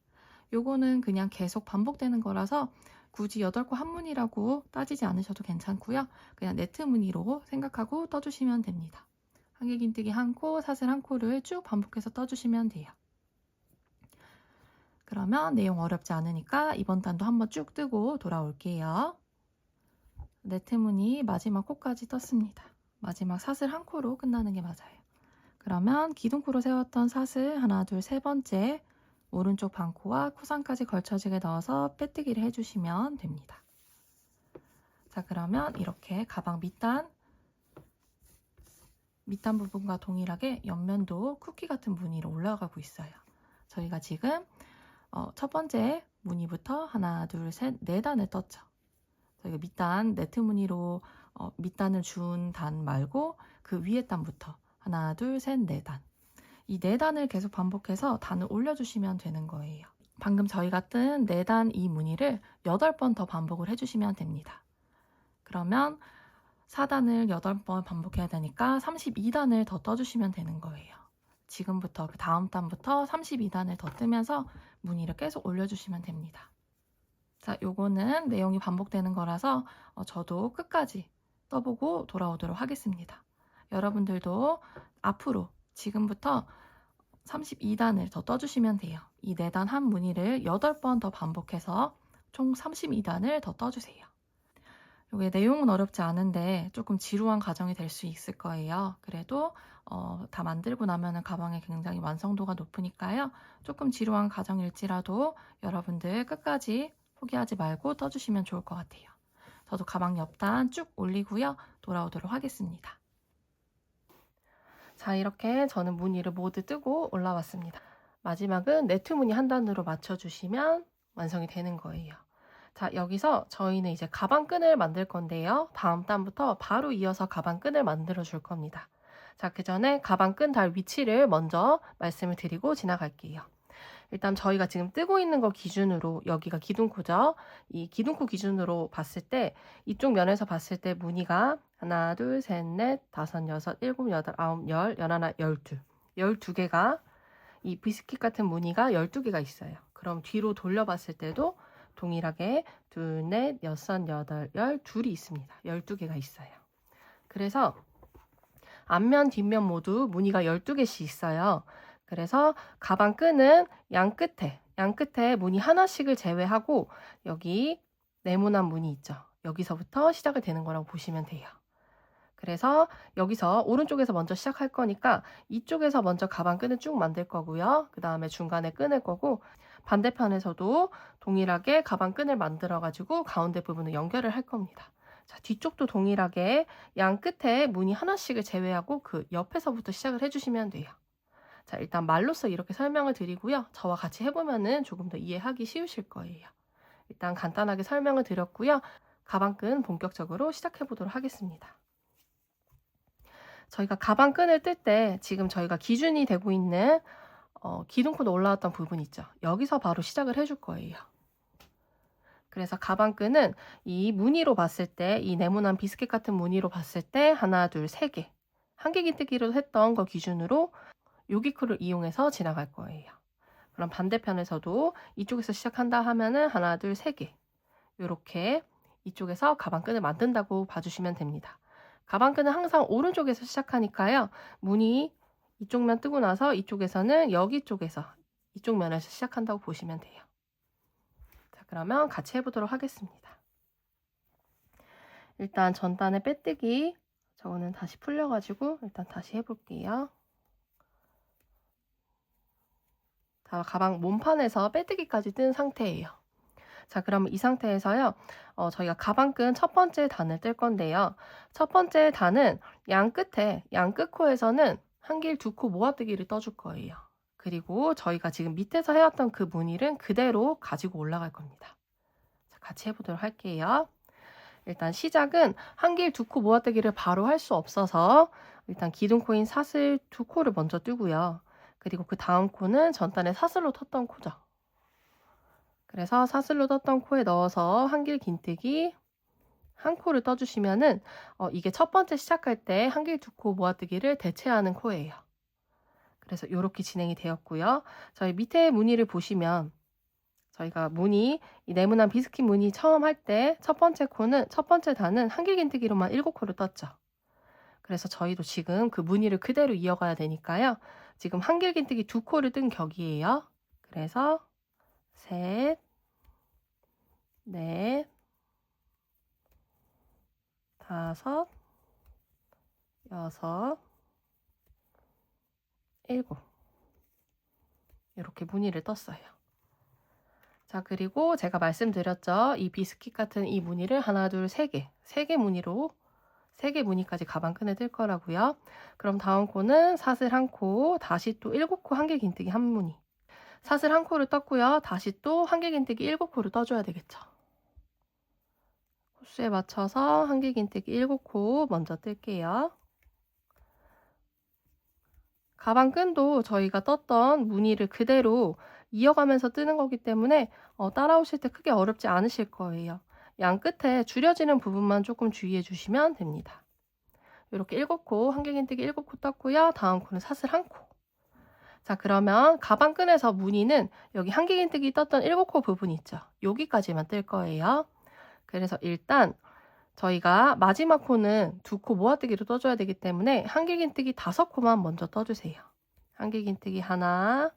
요거는 그냥 계속 반복되는 거라서 굳이 8코 한 무늬라고 따지지 않으셔도 괜찮고요. 그냥 네트 무늬로 생각하고 떠주시면 됩니다. 한길긴뜨기 1코, 사슬 1코를 쭉 반복해서 떠주시면 돼요. 그러면 내용 어렵지 않으니까 이번 단도 한번 쭉 뜨고 돌아올게요. 네트 무늬 마지막 코까지 떴습니다. 마지막 사슬 1코로 끝나는 게 맞아요. 그러면 기둥코로 세웠던 사슬 하나, 둘, 세 번째 오른쪽 반코와 코상까지 걸쳐지게 넣어서 빼뜨기를 해주시면 됩니다. 자, 그러면 이렇게 가방 밑단 부분과 동일하게 옆면도 쿠키 같은 무늬로 올라가고 있어요. 저희가 지금 첫 번째 무늬부터 하나, 둘, 셋, 네 단을 떴죠. 저희가 밑단 네트 무늬로 밑단을 준 단 말고 그 위에 단부터 하나, 둘, 셋, 네 단. 이 네 단을 계속 반복해서 단을 올려주시면 되는 거예요. 방금 저희가 뜬 네 단 이 무늬를 8번 더 반복을 해주시면 됩니다. 그러면 4단을 8번 반복해야 되니까 32단을 더 떠주시면 되는 거예요. 지금부터 그 다음 단부터 32단을 더 뜨면서 무늬를 계속 올려주시면 됩니다. 자, 요거는 내용이 반복되는 거라서 저도 끝까지 떠보고 돌아오도록 하겠습니다. 여러분들도 앞으로 지금부터 32단을 더 떠주시면 돼요. 이 4단 한 무늬를 8번 더 반복해서 총 32단을 더 떠주세요. 이게 내용은 어렵지 않은데 조금 지루한 과정이 될 수 있을 거예요. 그래도 다 만들고 나면은 가방이 굉장히 완성도가 높으니까요. 조금 지루한 과정일지라도 여러분들 끝까지 포기하지 말고 떠주시면 좋을 것 같아요. 저도 가방 옆단 쭉 올리고요. 돌아오도록 하겠습니다. 자, 이렇게 저는 무늬를 모두 뜨고 올라왔습니다. 마지막은 네트 무늬 한 단으로 맞춰주시면 완성이 되는 거예요. 자, 여기서 저희는 이제 가방끈을 만들 건데요. 다음 단부터 바로 이어서 가방끈을 만들어 줄 겁니다. 자, 그 전에 가방끈 달 위치를 먼저 말씀을 드리고 지나갈게요. 일단 저희가 지금 뜨고 있는 거 기준으로 여기가 기둥코죠. 이 기둥코 기준으로 봤을 때 이쪽 면에서 봤을 때 무늬가 하나, 둘, 셋, 넷, 다섯, 여섯, 일곱, 여덟, 아홉, 열, 열하나, 열두. 12개가 이 비스킷 같은 무늬가 12개가 있어요. 그럼 뒤로 돌려봤을 때도 동일하게 둘, 넷, 여섯, 여덟, 열, 둘이 있습니다. 12개가 있어요. 그래서 앞면, 뒷면 모두 무늬가 12개씩 있어요. 그래서 가방 끈은 양 끝에 무늬 하나씩을 제외하고 여기 네모난 무늬 있죠. 여기서부터 시작을 되는 거라고 보시면 돼요. 그래서 여기서 오른쪽에서 먼저 시작할 거니까 이쪽에서 먼저 가방 끈을 쭉 만들 거고요. 그 다음에 중간에 끊을 거고 반대편에서도 동일하게 가방 끈을 만들어 가지고 가운데 부분을 연결을 할 겁니다. 자, 뒤쪽도 동일하게 양 끝에 무늬 하나씩을 제외하고 그 옆에서부터 시작을 해주시면 돼요. 자, 일단 말로써 이렇게 설명을 드리고요. 저와 같이 해보면은 조금 더 이해하기 쉬우실 거예요. 일단 간단하게 설명을 드렸고요. 가방끈 본격적으로 시작해 보도록 하겠습니다. 저희가 가방끈을 뜰 때 지금 저희가 기준이 되고 있는 기둥코드 올라왔던 부분 있죠. 여기서 바로 시작을 해줄 거예요. 그래서 가방끈은 이 무늬로 봤을 때, 이 네모난 비스킷 같은 무늬로 봤을 때 하나, 둘, 세 개. 한개 긴뜨기로 했던 거 기준으로 요기크를 이용해서 지나갈 거예요. 그럼 반대편에서도 이쪽에서 시작한다 하면은 하나, 둘, 세 개. 요렇게 이쪽에서 가방끈을 만든다고 봐주시면 됩니다. 가방끈은 항상 오른쪽에서 시작하니까요. 무늬 이쪽 면 뜨고 나서 이쪽에서는 여기 쪽에서 이쪽 면에서 시작한다고 보시면 돼요. 자, 그러면 같이 해보도록 하겠습니다. 일단 전단의 빼뜨기 저거는 다시 풀려가지고 일단 다시 해볼게요. 다 가방 몸판에서 빼뜨기까지 뜬 상태예요. 자, 그러면 이 상태에서요. 저희가 가방끈 첫 번째 단을 뜰 건데요. 첫 번째 단은 양 끝코에서는 한 길 두 코 모아뜨기를 떠줄 거예요. 그리고 저희가 지금 밑에서 해왔던 그 무늬는 그대로 가지고 올라갈 겁니다. 자, 같이 해보도록 할게요. 일단 시작은 한 길 두 코 모아뜨기를 바로 할 수 없어서 일단 기둥코인 사슬 두 코를 먼저 뜨고요. 그리고 그 다음 코는 전단에 사슬로 텄던 코죠. 그래서 사슬로 떴던 코에 넣어서 한길 긴뜨기 한 코를 떠주시면은 이게 첫 번째 시작할 때 한 길 두 코 모아뜨기를 대체하는 코예요. 그래서 이렇게 진행이 되었고요. 저희 밑에 무늬를 보시면 저희가 무늬, 이 네모난 비스킷 무늬 처음 할 때 첫 번째 단은 한길 긴뜨기로만 7코를 떴죠. 그래서 저희도 지금 그 무늬를 그대로 이어가야 되니까요. 지금 한길 긴뜨기 2코를 뜬 격이에요. 그래서 셋, 넷, 다섯, 여섯, 7 이렇게 무늬를 떴어요. 자, 그리고 제가 말씀드렸죠. 이 비스킷 같은 이 무늬를 하나, 둘, 세 개 무늬로 3개 무늬까지 가방끈에 뜰 거라고요. 그럼 다음 코는 사슬 1코, 다시 또 7코 한길 긴뜨기 1무늬. 사슬 1코를 떴고요. 다시 또 한길 긴뜨기 7코를 떠줘야 되겠죠. 코수에 맞춰서 한길 긴뜨기 7코 먼저 뜰게요. 가방끈도 저희가 떴던 무늬를 그대로 이어가면서 뜨는 거기 때문에 따라오실 때 크게 어렵지 않으실 거예요. 양 끝에 줄여지는 부분만 조금 주의해 주시면 됩니다. 이렇게 7코, 한길 긴뜨기 7코 떴고요. 다음 코는 사슬 1코. 자, 그러면 가방끈에서 무늬는 여기 한길 긴뜨기 떴던 7코 부분 있죠. 여기까지만 뜰 거예요. 그래서 일단 저희가 마지막 코는 2코 모아뜨기로 떠줘야 되기 때문에 한길 긴뜨기 5코만 먼저 떠주세요. 한길 긴뜨기 하나,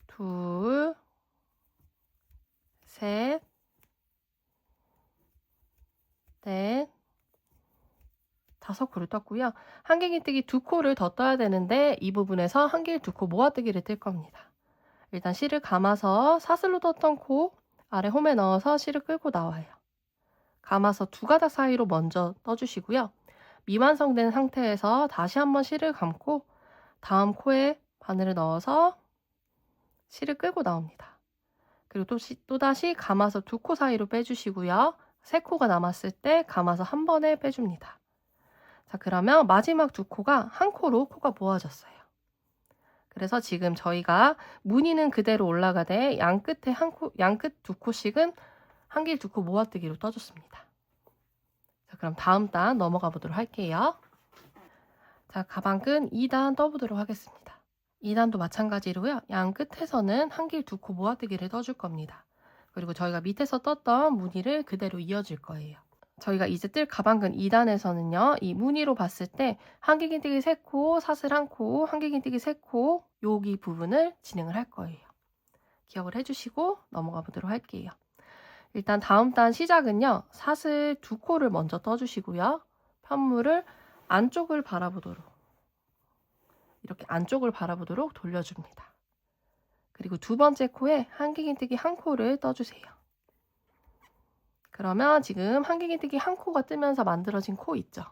둘, 셋, 넷, 5코를 떴고요. 한길 긴뜨기 2코를 더 떠야 되는데 이 부분에서 한길 2코 모아뜨기를 뜰 겁니다. 일단 실을 감아서 사슬로 떴던 코 아래 홈에 넣어서 실을 끌고 나와요. 감아서 2가닥 사이로 먼저 떠주시고요. 미완성된 상태에서 다시 한번 실을 감고 다음 코에 바늘을 넣어서 실을 끌고 나옵니다. 그리고 또다시 감아서 2코 사이로 빼주시고요. 3코가 남았을 때 감아서 한 번에 빼줍니다. 자, 그러면 마지막 2코가 한 코로 코가 모아졌어요. 그래서 지금 저희가 무늬는 그대로 올라가되 양 끝에 양 끝 2코씩은 한길 2코 모아뜨기로 떠줬습니다. 자, 그럼 다음 단 넘어가 보도록 할게요. 자, 가방끈 2단 떠보도록 하겠습니다. 2단도 마찬가지로요. 양 끝에서는 한길 2코 모아뜨기를 떠줄 겁니다. 그리고 저희가 밑에서 떴던 무늬를 그대로 이어줄 거예요. 저희가 이제 뜰 가방끈 2단에서는요. 이 무늬로 봤을 때 한길 긴뜨기 3코, 사슬 1코, 한길 긴뜨기 3코 여기 부분을 진행을 할 거예요. 기억을 해주시고 넘어가 보도록 할게요. 일단 다음 단 시작은요. 사슬 2코를 먼저 떠주시고요. 편물을 안쪽을 바라보도록 이렇게 안쪽을 바라보도록 돌려줍니다. 그리고 두 번째 코에 한길 긴뜨기 1코를 떠주세요. 그러면 지금 한길 긴뜨기 1코가 뜨면서 만들어진 코 있죠.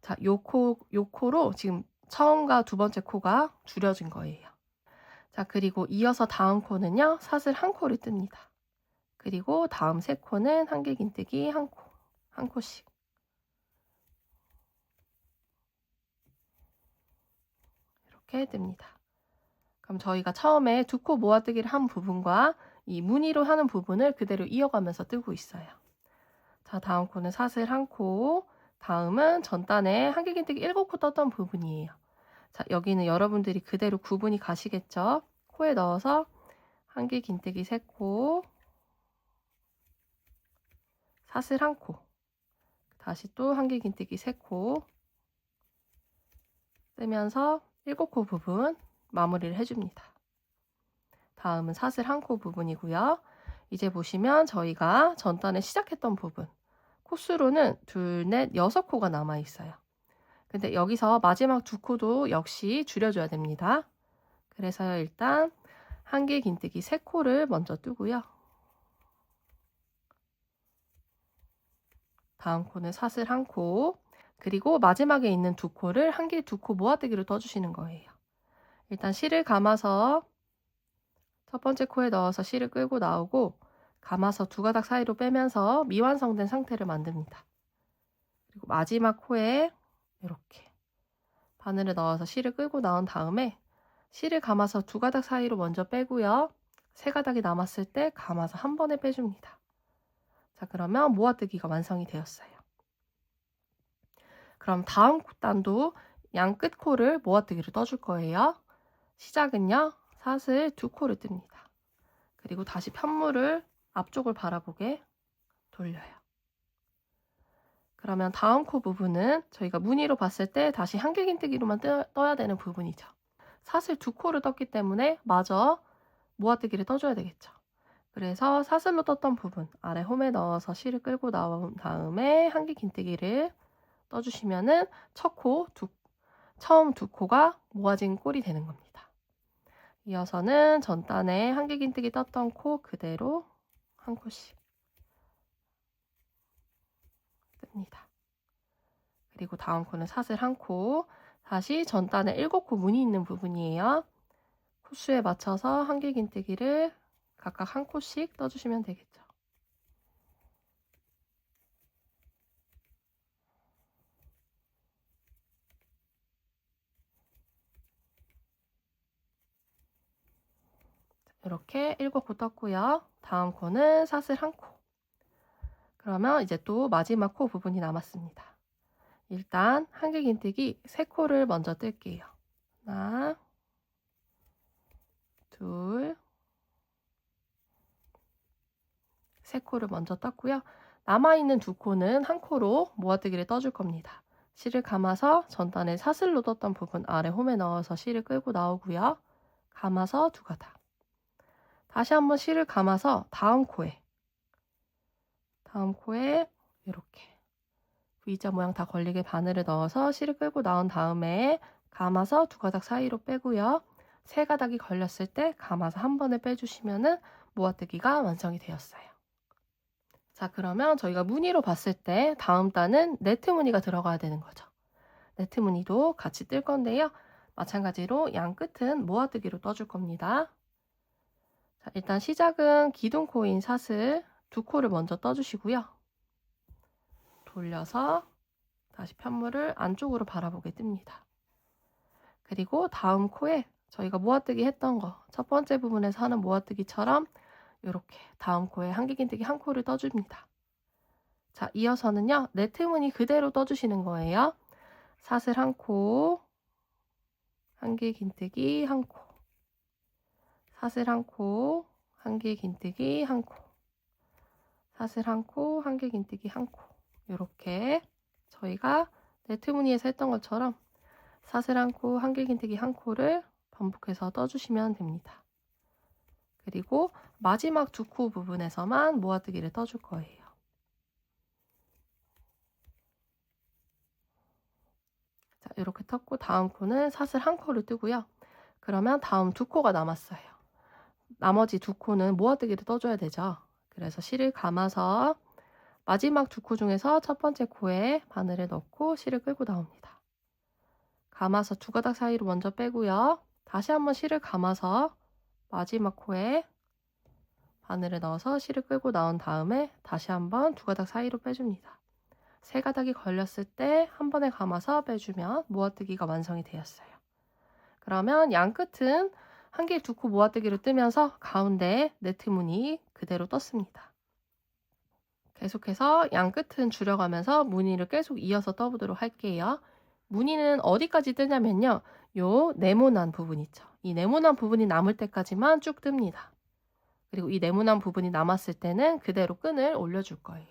자, 요 코로 지금 처음과 두 번째 코가 줄여진 거예요. 자, 그리고 이어서 다음 코는요. 사슬 1코를 뜹니다. 그리고 다음 3코는 한길 긴뜨기 1코, 1코씩. 이렇게 뜹니다. 그럼 저희가 처음에 2코 모아뜨기를 한 부분과 이 무늬로 하는 부분을 그대로 이어가면서 뜨고 있어요. 자, 다음 코는 사슬 1코, 다음은 전단에 한길 긴뜨기 7코 떴던 부분이에요. 자, 여기는 여러분들이 그대로 구분이 가시겠죠? 코에 넣어서 한길 긴뜨기 3코, 사슬 1코, 다시 또 한길 긴뜨기 3코 뜨면서 7코 부분 마무리를 해줍니다. 다음은 사슬 1코 부분이고요. 이제 보시면 저희가 전단에 시작했던 부분 코수로는 2, 넷, 6코가 남아있어요. 근데 여기서 마지막 2코도 역시 줄여줘야 됩니다. 그래서 일단 한길 긴뜨기 3코를 먼저 뜨고요. 다음 코는 사슬 1코, 그리고 마지막에 있는 2코를 한길 2코 모아뜨기로 떠주시는 거예요. 일단 실을 감아서 첫 번째 코에 넣어서 실을 끌고 나오고 감아서 2가닥 사이로 빼면서 미완성된 상태를 만듭니다. 그리고 마지막 코에 이렇게 바늘을 넣어서 실을 끌고 나온 다음에 실을 감아서 2가닥 사이로 먼저 빼고요. 3가닥이 남았을 때 감아서 한 번에 빼줍니다. 자, 그러면 모아뜨기가 완성이 되었어요. 그럼 다음 단도 양 끝 코를 모아뜨기로 떠줄 거예요. 시작은요. 사슬 2코를 뜹니다. 그리고 다시 편물을 앞쪽을 바라보게 돌려요. 그러면 다음 코 부분은 저희가 무늬로 봤을 때 다시 한길 긴뜨기로만 떠야 되는 부분이죠. 사슬 2코를 떴기 때문에 마저 모아뜨기를 떠줘야 되겠죠. 그래서 사슬로 떴던 부분 아래 홈에 넣어서 실을 끌고 나온 다음에 한길 긴뜨기를 떠주시면은 첫 코 처음 두 코가 모아진 꼴이 되는 겁니다. 이어서는 전단에 한길긴뜨기 떴던 코 그대로 한 코씩 뜹니다. 그리고 다음 코는 사슬 한 코, 다시 전단에 7코 무늬 있는 부분이에요. 코수에 맞춰서 한길긴뜨기를 각각 한 코씩 떠주시면 되겠죠. 이렇게 7코 떴고요. 다음 코는 사슬 한 코. 그러면 이제 또 마지막 코 부분이 남았습니다. 일단 한길긴뜨기 3코를 먼저 뜰게요. 하나, 둘, 3코를 먼저 떴고요. 남아있는 2코는 한 코로 모아뜨기를 떠줄 겁니다. 실을 감아서 전단에 사슬로 떴던 부분 아래 홈에 넣어서 실을 끌고 나오고요. 감아서 2가닥. 다시 한번 실을 감아서 다음 코에 이렇게 V자 모양 다 걸리게 바늘을 넣어서 실을 끌고 나온 다음에 감아서 2가닥 사이로 빼고요. 3가닥이 걸렸을 때 감아서 한 번에 빼주시면은 모아뜨기가 완성이 되었어요. 자, 그러면 저희가 무늬로 봤을 때 다음 단은 네트 무늬가 들어가야 되는 거죠. 네트 무늬도 같이 뜰 건데요. 마찬가지로 양 끝은 모아뜨기로 떠줄 겁니다. 자, 일단 시작은 기둥코인 사슬 2코를 먼저 떠주시고요. 돌려서 다시 편물을 안쪽으로 바라보게 뜹니다. 그리고 다음 코에 저희가 모아뜨기 했던 거, 첫 번째 부분에서 하는 모아뜨기처럼 이렇게 다음 코에 한길긴뜨기 한 코를 떠줍니다. 자, 이어서는요, 네트 무늬 그대로 떠주시는 거예요. 사슬 한 코, 한길긴뜨기 한 코, 사슬 한 코, 한길긴뜨기 한 코, 사슬 한 코, 한길긴뜨기 한 코. 이렇게 저희가 네트 무늬에서 했던 것처럼 사슬 한 코, 한길긴뜨기 한 코를 반복해서 떠주시면 됩니다. 그리고 마지막 2코 부분에서만 모아뜨기를 떠줄 거예요. 자, 이렇게 떴고 다음 코는 사슬 한 코를 뜨고요. 그러면 다음 2코가 남았어요. 나머지 2코는 모아뜨기를 떠줘야 되죠. 그래서 실을 감아서 마지막 2코 중에서 첫 번째 코에 바늘을 넣고 실을 끌고 나옵니다. 감아서 2가닥 사이로 먼저 빼고요. 다시 한번 실을 감아서 마지막 코에 바늘을 넣어서 실을 끌고 나온 다음에 다시 한번 2가닥 사이로 빼줍니다. 3가닥이 걸렸을 때 한 번에 감아서 빼주면 모아뜨기가 완성이 되었어요. 그러면 양 끝은 한길 2코 모아뜨기로 뜨면서 가운데 네트 무늬 그대로 떴습니다. 계속해서 양 끝은 줄여가면서 무늬를 계속 이어서 떠보도록 할게요. 무늬는 어디까지 뜨냐면요. 요 네모난 부분 있죠. 이 네모난 부분이 남을 때까지만 쭉 뜹니다. 그리고 이 네모난 부분이 남았을 때는 그대로 끈을 올려줄 거예요.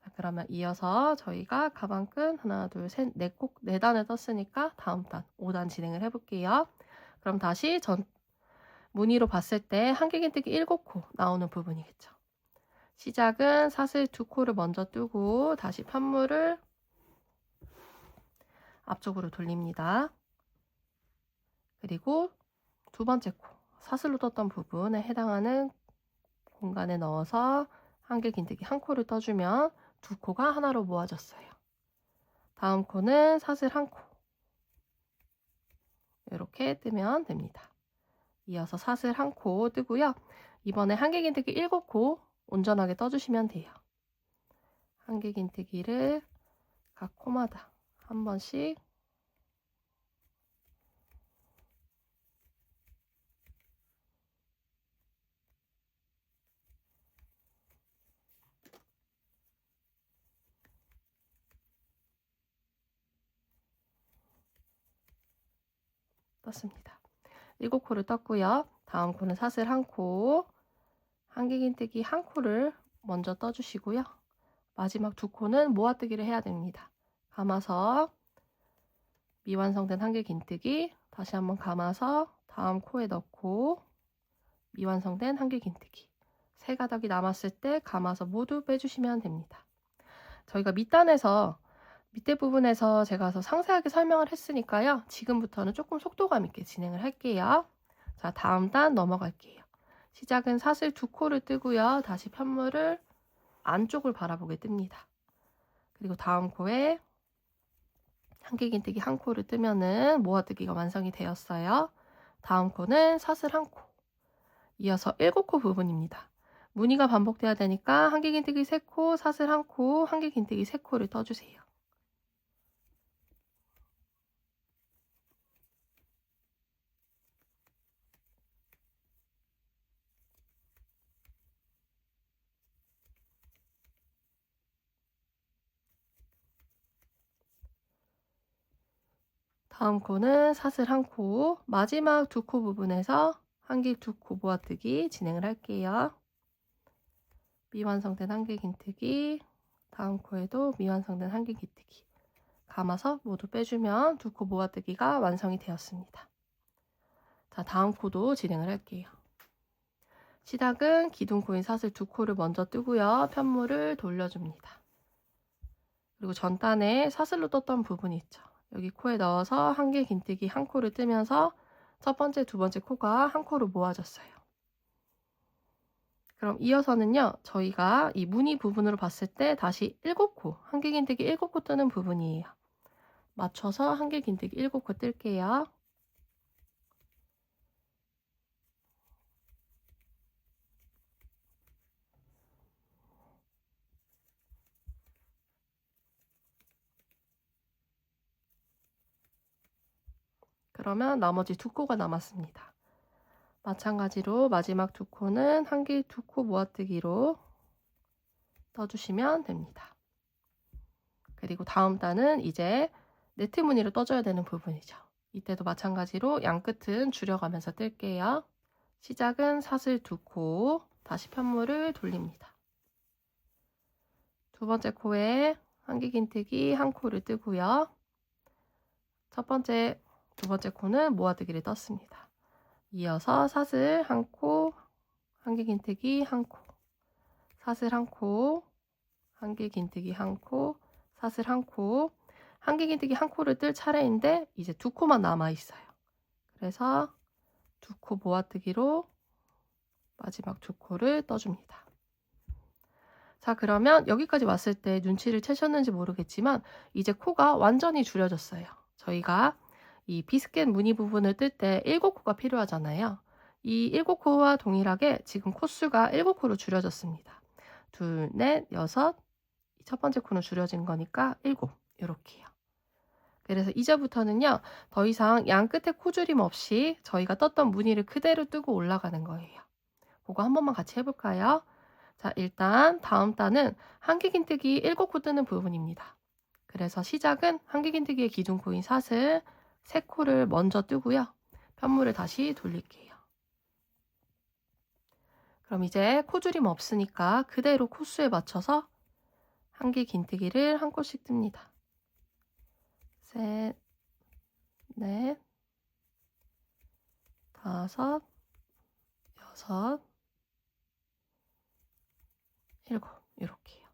자, 그러면 이어서 저희가 가방끈 하나, 둘, 셋, 네 꼭 4단을 떴으니까 다음 단 5단 진행을 해볼게요. 그럼 다시 무늬로 봤을 때 한길긴뜨기 7코 나오는 부분이겠죠. 시작은 사슬 2코를 먼저 뜨고 다시 편물을 앞쪽으로 돌립니다. 그리고 두 번째 코, 사슬로 떴던 부분에 해당하는 공간에 넣어서 한길긴뜨기 한 코를 떠주면 2코가 하나로 모아졌어요. 다음 코는 사슬 한 코. 이렇게 뜨면 됩니다. 이어서 사슬 한 코 뜨고요. 이번에 한길긴뜨기 7코 온전하게 떠주시면 돼요. 한길긴뜨기를 각 코마다 한 번씩 떴습니다. 7코를 떴고요. 다음 코는 사슬 한 코, 한길긴뜨기 한 코를 먼저 떠주시고요. 마지막 2코는 모아뜨기를 해야 됩니다. 감아서 미완성된 한길긴뜨기 다시 한번 감아서 다음 코에 넣고 미완성된 한길긴뜨기 3가닥이 남았을 때 감아서 모두 빼주시면 됩니다. 저희가 밑단에서 밑에 부분에서 제가 더 상세하게 설명을 했으니까요. 지금부터는 조금 속도감 있게 진행을 할게요. 자, 다음 단 넘어갈게요. 시작은 사슬 2코를 뜨고요. 다시 편물을 안쪽을 바라보게 뜹니다. 그리고 다음 코에 한길긴뜨기 1코를 뜨면은 모아뜨기가 완성이 되었어요. 다음 코는 사슬 1코. 이어서 7코 부분입니다. 무늬가 반복돼야 되니까 한길긴뜨기 3코, 사슬 1코, 한길긴뜨기 3코를 떠주세요. 다음 코는 사슬 1코, 마지막 2코 부분에서 한길 2코 모아뜨기 진행을 할게요. 미완성된 한길긴뜨기, 다음 코에도 미완성된 한길긴뜨기 감아서 모두 빼주면 2코 모아뜨기가 완성이 되었습니다. 자, 다음 코도 진행을 할게요. 시작은 기둥코인 사슬 2코를 먼저 뜨고요. 편물을 돌려줍니다. 그리고 전단에 사슬로 떴던 부분이 있죠. 여기 코에 넣어서 한길긴뜨기 1코를 뜨면서 첫 번째, 두 번째 코가 1코로 모아졌어요. 그럼 이어서는요, 저희가 이 무늬 부분으로 봤을 때 다시 7코, 한길긴뜨기 7코 뜨는 부분이에요. 맞춰서 한길긴뜨기 7코 뜰게요. 그러면 나머지 2코가 남았습니다. 마찬가지로 마지막 2코는 한길 2코 모아뜨기로 떠주시면 됩니다. 그리고 다음 단은 이제 네트 무늬로 떠줘야 되는 부분이죠. 이때도 마찬가지로 양끝은 줄여가면서 뜰게요. 시작은 사슬 2코, 다시 편물을 돌립니다. 두 번째 코에 한길긴뜨기 1코를 뜨고요. 첫 번째, 두 번째 코는 모아뜨기를 떴습니다. 이어서 사슬 1코, 한길긴뜨기 1코, 사슬 1코, 한길긴뜨기 1코, 사슬 1코, 한길긴뜨기 1코를 뜰 차례인데 이제 2코만 남아있어요. 그래서 2코 모아뜨기로 마지막 2코를 떠줍니다. 자, 그러면 여기까지 왔을 때 눈치를 채셨는지 모르겠지만 이제 코가 완전히 줄여졌어요. 저희가 이 비스켓 무늬 부분을 뜰 때 7코가 필요하잖아요. 이 7코와 동일하게 지금 코수가 7코로 줄여졌습니다. 둘, 넷, 여섯, 첫 번째 코는 줄여진 거니까 7, 이렇게요. 그래서 이제부터는요, 더 이상 양 끝에 코줄임 없이 저희가 떴던 무늬를 그대로 뜨고 올라가는 거예요. 그거 한 번만 같이 해볼까요? 자, 일단 다음 단은 한길긴뜨기 7코 뜨는 부분입니다. 그래서 시작은 한길긴뜨기의 기둥코인 사슬 3코를 먼저 뜨고요. 편물을 다시 돌릴게요. 그럼 이제 코줄임 없으니까 그대로 코수에 맞춰서 한길긴뜨기를 1코씩 뜹니다. 셋, 넷, 다섯, 여섯, 7, 이렇게요.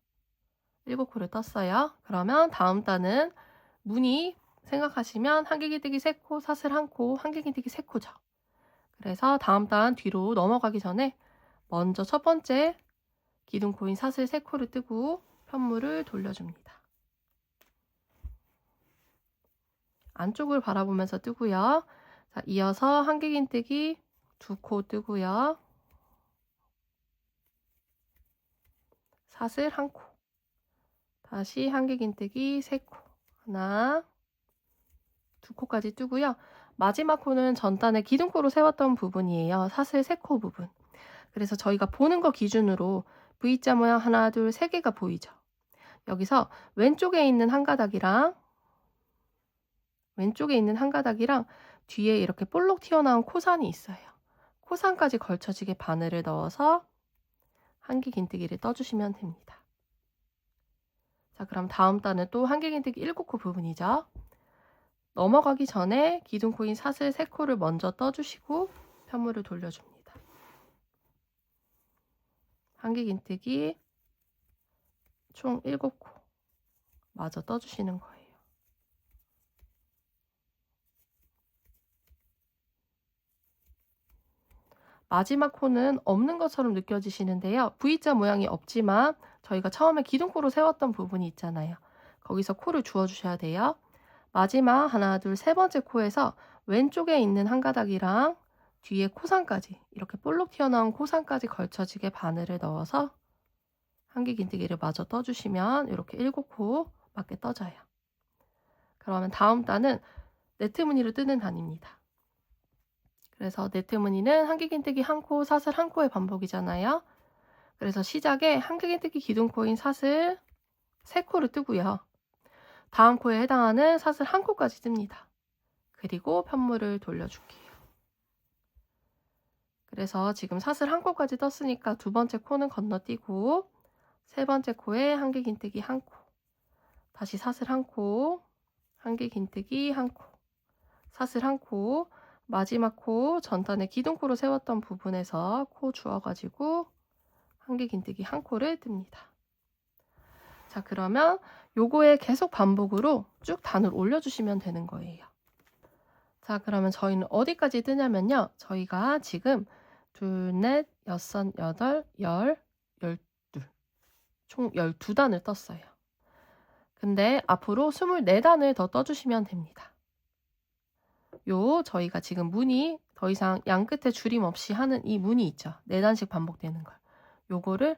7코를 떴어요. 그러면 다음 단은 무늬 생각하시면 한길긴뜨기 3코, 사슬 1코, 한길긴뜨기 3코죠. 그래서 다음 단 뒤로 넘어가기 전에 먼저 첫 번째 기둥코인 사슬 3코를 뜨고 편물을 돌려줍니다. 안쪽을 바라보면서 뜨고요. 자, 이어서 한길긴뜨기 2코 뜨고요. 사슬 1코, 다시 한길긴뜨기 3코, 하나, 2코까지 뜨고요. 마지막 코는 전단에 기둥코로 세웠던 부분이에요. 사슬 3코 부분. 그래서 저희가 보는 거 기준으로 V자 모양 하나, 둘, 3개가 보이죠. 여기서 왼쪽에 있는 한 가닥이랑 뒤에 이렇게 볼록 튀어나온 코산이 있어요. 코산까지 걸쳐지게 바늘을 넣어서 한길긴뜨기를 떠주시면 됩니다. 자, 그럼 다음 단은 또 한길긴뜨기 7코 부분이죠. 넘어가기 전에 기둥코인 사슬 3코를 먼저 떠주시고 편물을 돌려줍니다. 한길긴뜨기 총 7코, 마저 떠주시는 거예요. 마지막 코는 없는 것처럼 느껴지시는데요. V자 모양이 없지만 저희가 처음에 기둥코로 세웠던 부분이 있잖아요. 거기서 코를 주워주셔야 돼요. 마지막 하나, 둘, 세 번째 코에서 왼쪽에 있는 한 가닥이랑 뒤에 코상까지 이렇게 볼록 튀어나온 코상까지 걸쳐지게 바늘을 넣어서 한길긴뜨기를 마저 떠주시면 이렇게 7코 맞게 떠져요. 그러면 다음 단은 네트 무늬로 뜨는 단입니다. 그래서 네트 무늬는 한길긴뜨기 1코, 사슬 1코의 반복이잖아요. 그래서 시작에 한길긴뜨기 기둥코인 사슬 3코를 뜨고요. 다음 코에 해당하는 사슬 1코까지 뜹니다. 그리고 편물을 돌려줄게요. 그래서 지금 사슬 1코까지 떴으니까 두 번째 코는 건너뛰고 세 번째 코에 한길긴뜨기 1코, 다시 사슬 1코, 한길긴뜨기 1코, 사슬 1코, 마지막 코 전단에 기둥코로 세웠던 부분에서 코 주워가지고 한길긴뜨기 1코를 뜹니다. 자, 그러면 요거에 계속 반복으로 쭉 단을 올려주시면 되는 거예요. 자, 그러면 저희는 어디까지 뜨냐면요. 저희가 지금 둘, 넷, 여섯, 여덟, 열, 12, 총 12단을 떴어요. 근데 앞으로 24단을 더 떠주시면 됩니다. 저희가 지금 무늬 더 이상 양 끝에 줄임 없이 하는 이 무늬 있죠. 4단씩 반복되는 걸. 요거를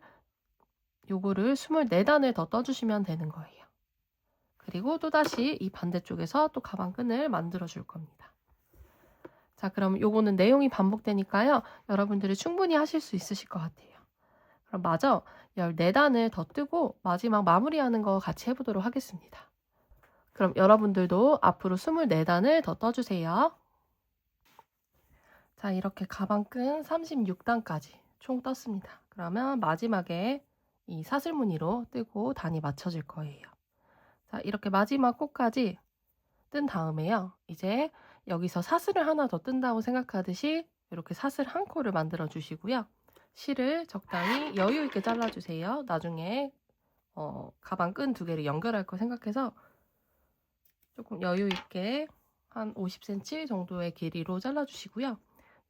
24단을 더 떠주시면 되는 거예요. 그리고 또다시 이 반대쪽에서 또 가방끈을 만들어 줄 겁니다. 자, 그럼 요거는 내용이 반복되니까요. 여러분들이 충분히 하실 수 있으실 것 같아요. 그럼 마저 14단을 더 뜨고 마지막 마무리하는 거 같이 해보도록 하겠습니다. 그럼 여러분들도 앞으로 24단을 더 떠주세요. 자, 이렇게 가방끈 36단까지 총 떴습니다. 그러면 마지막에 이 사슬무늬로 뜨고 단이 맞춰질 거예요. 자, 이렇게 마지막 코까지 뜬 다음에요. 이제 여기서 사슬을 하나 더 뜬다고 생각하듯이 이렇게 사슬 1코를 만들어 주시고요. 실을 적당히 여유 있게 잘라주세요. 나중에 가방끈 2개를 연결할 거 생각해서 조금 여유 있게 한 50cm 정도의 길이로 잘라주시고요.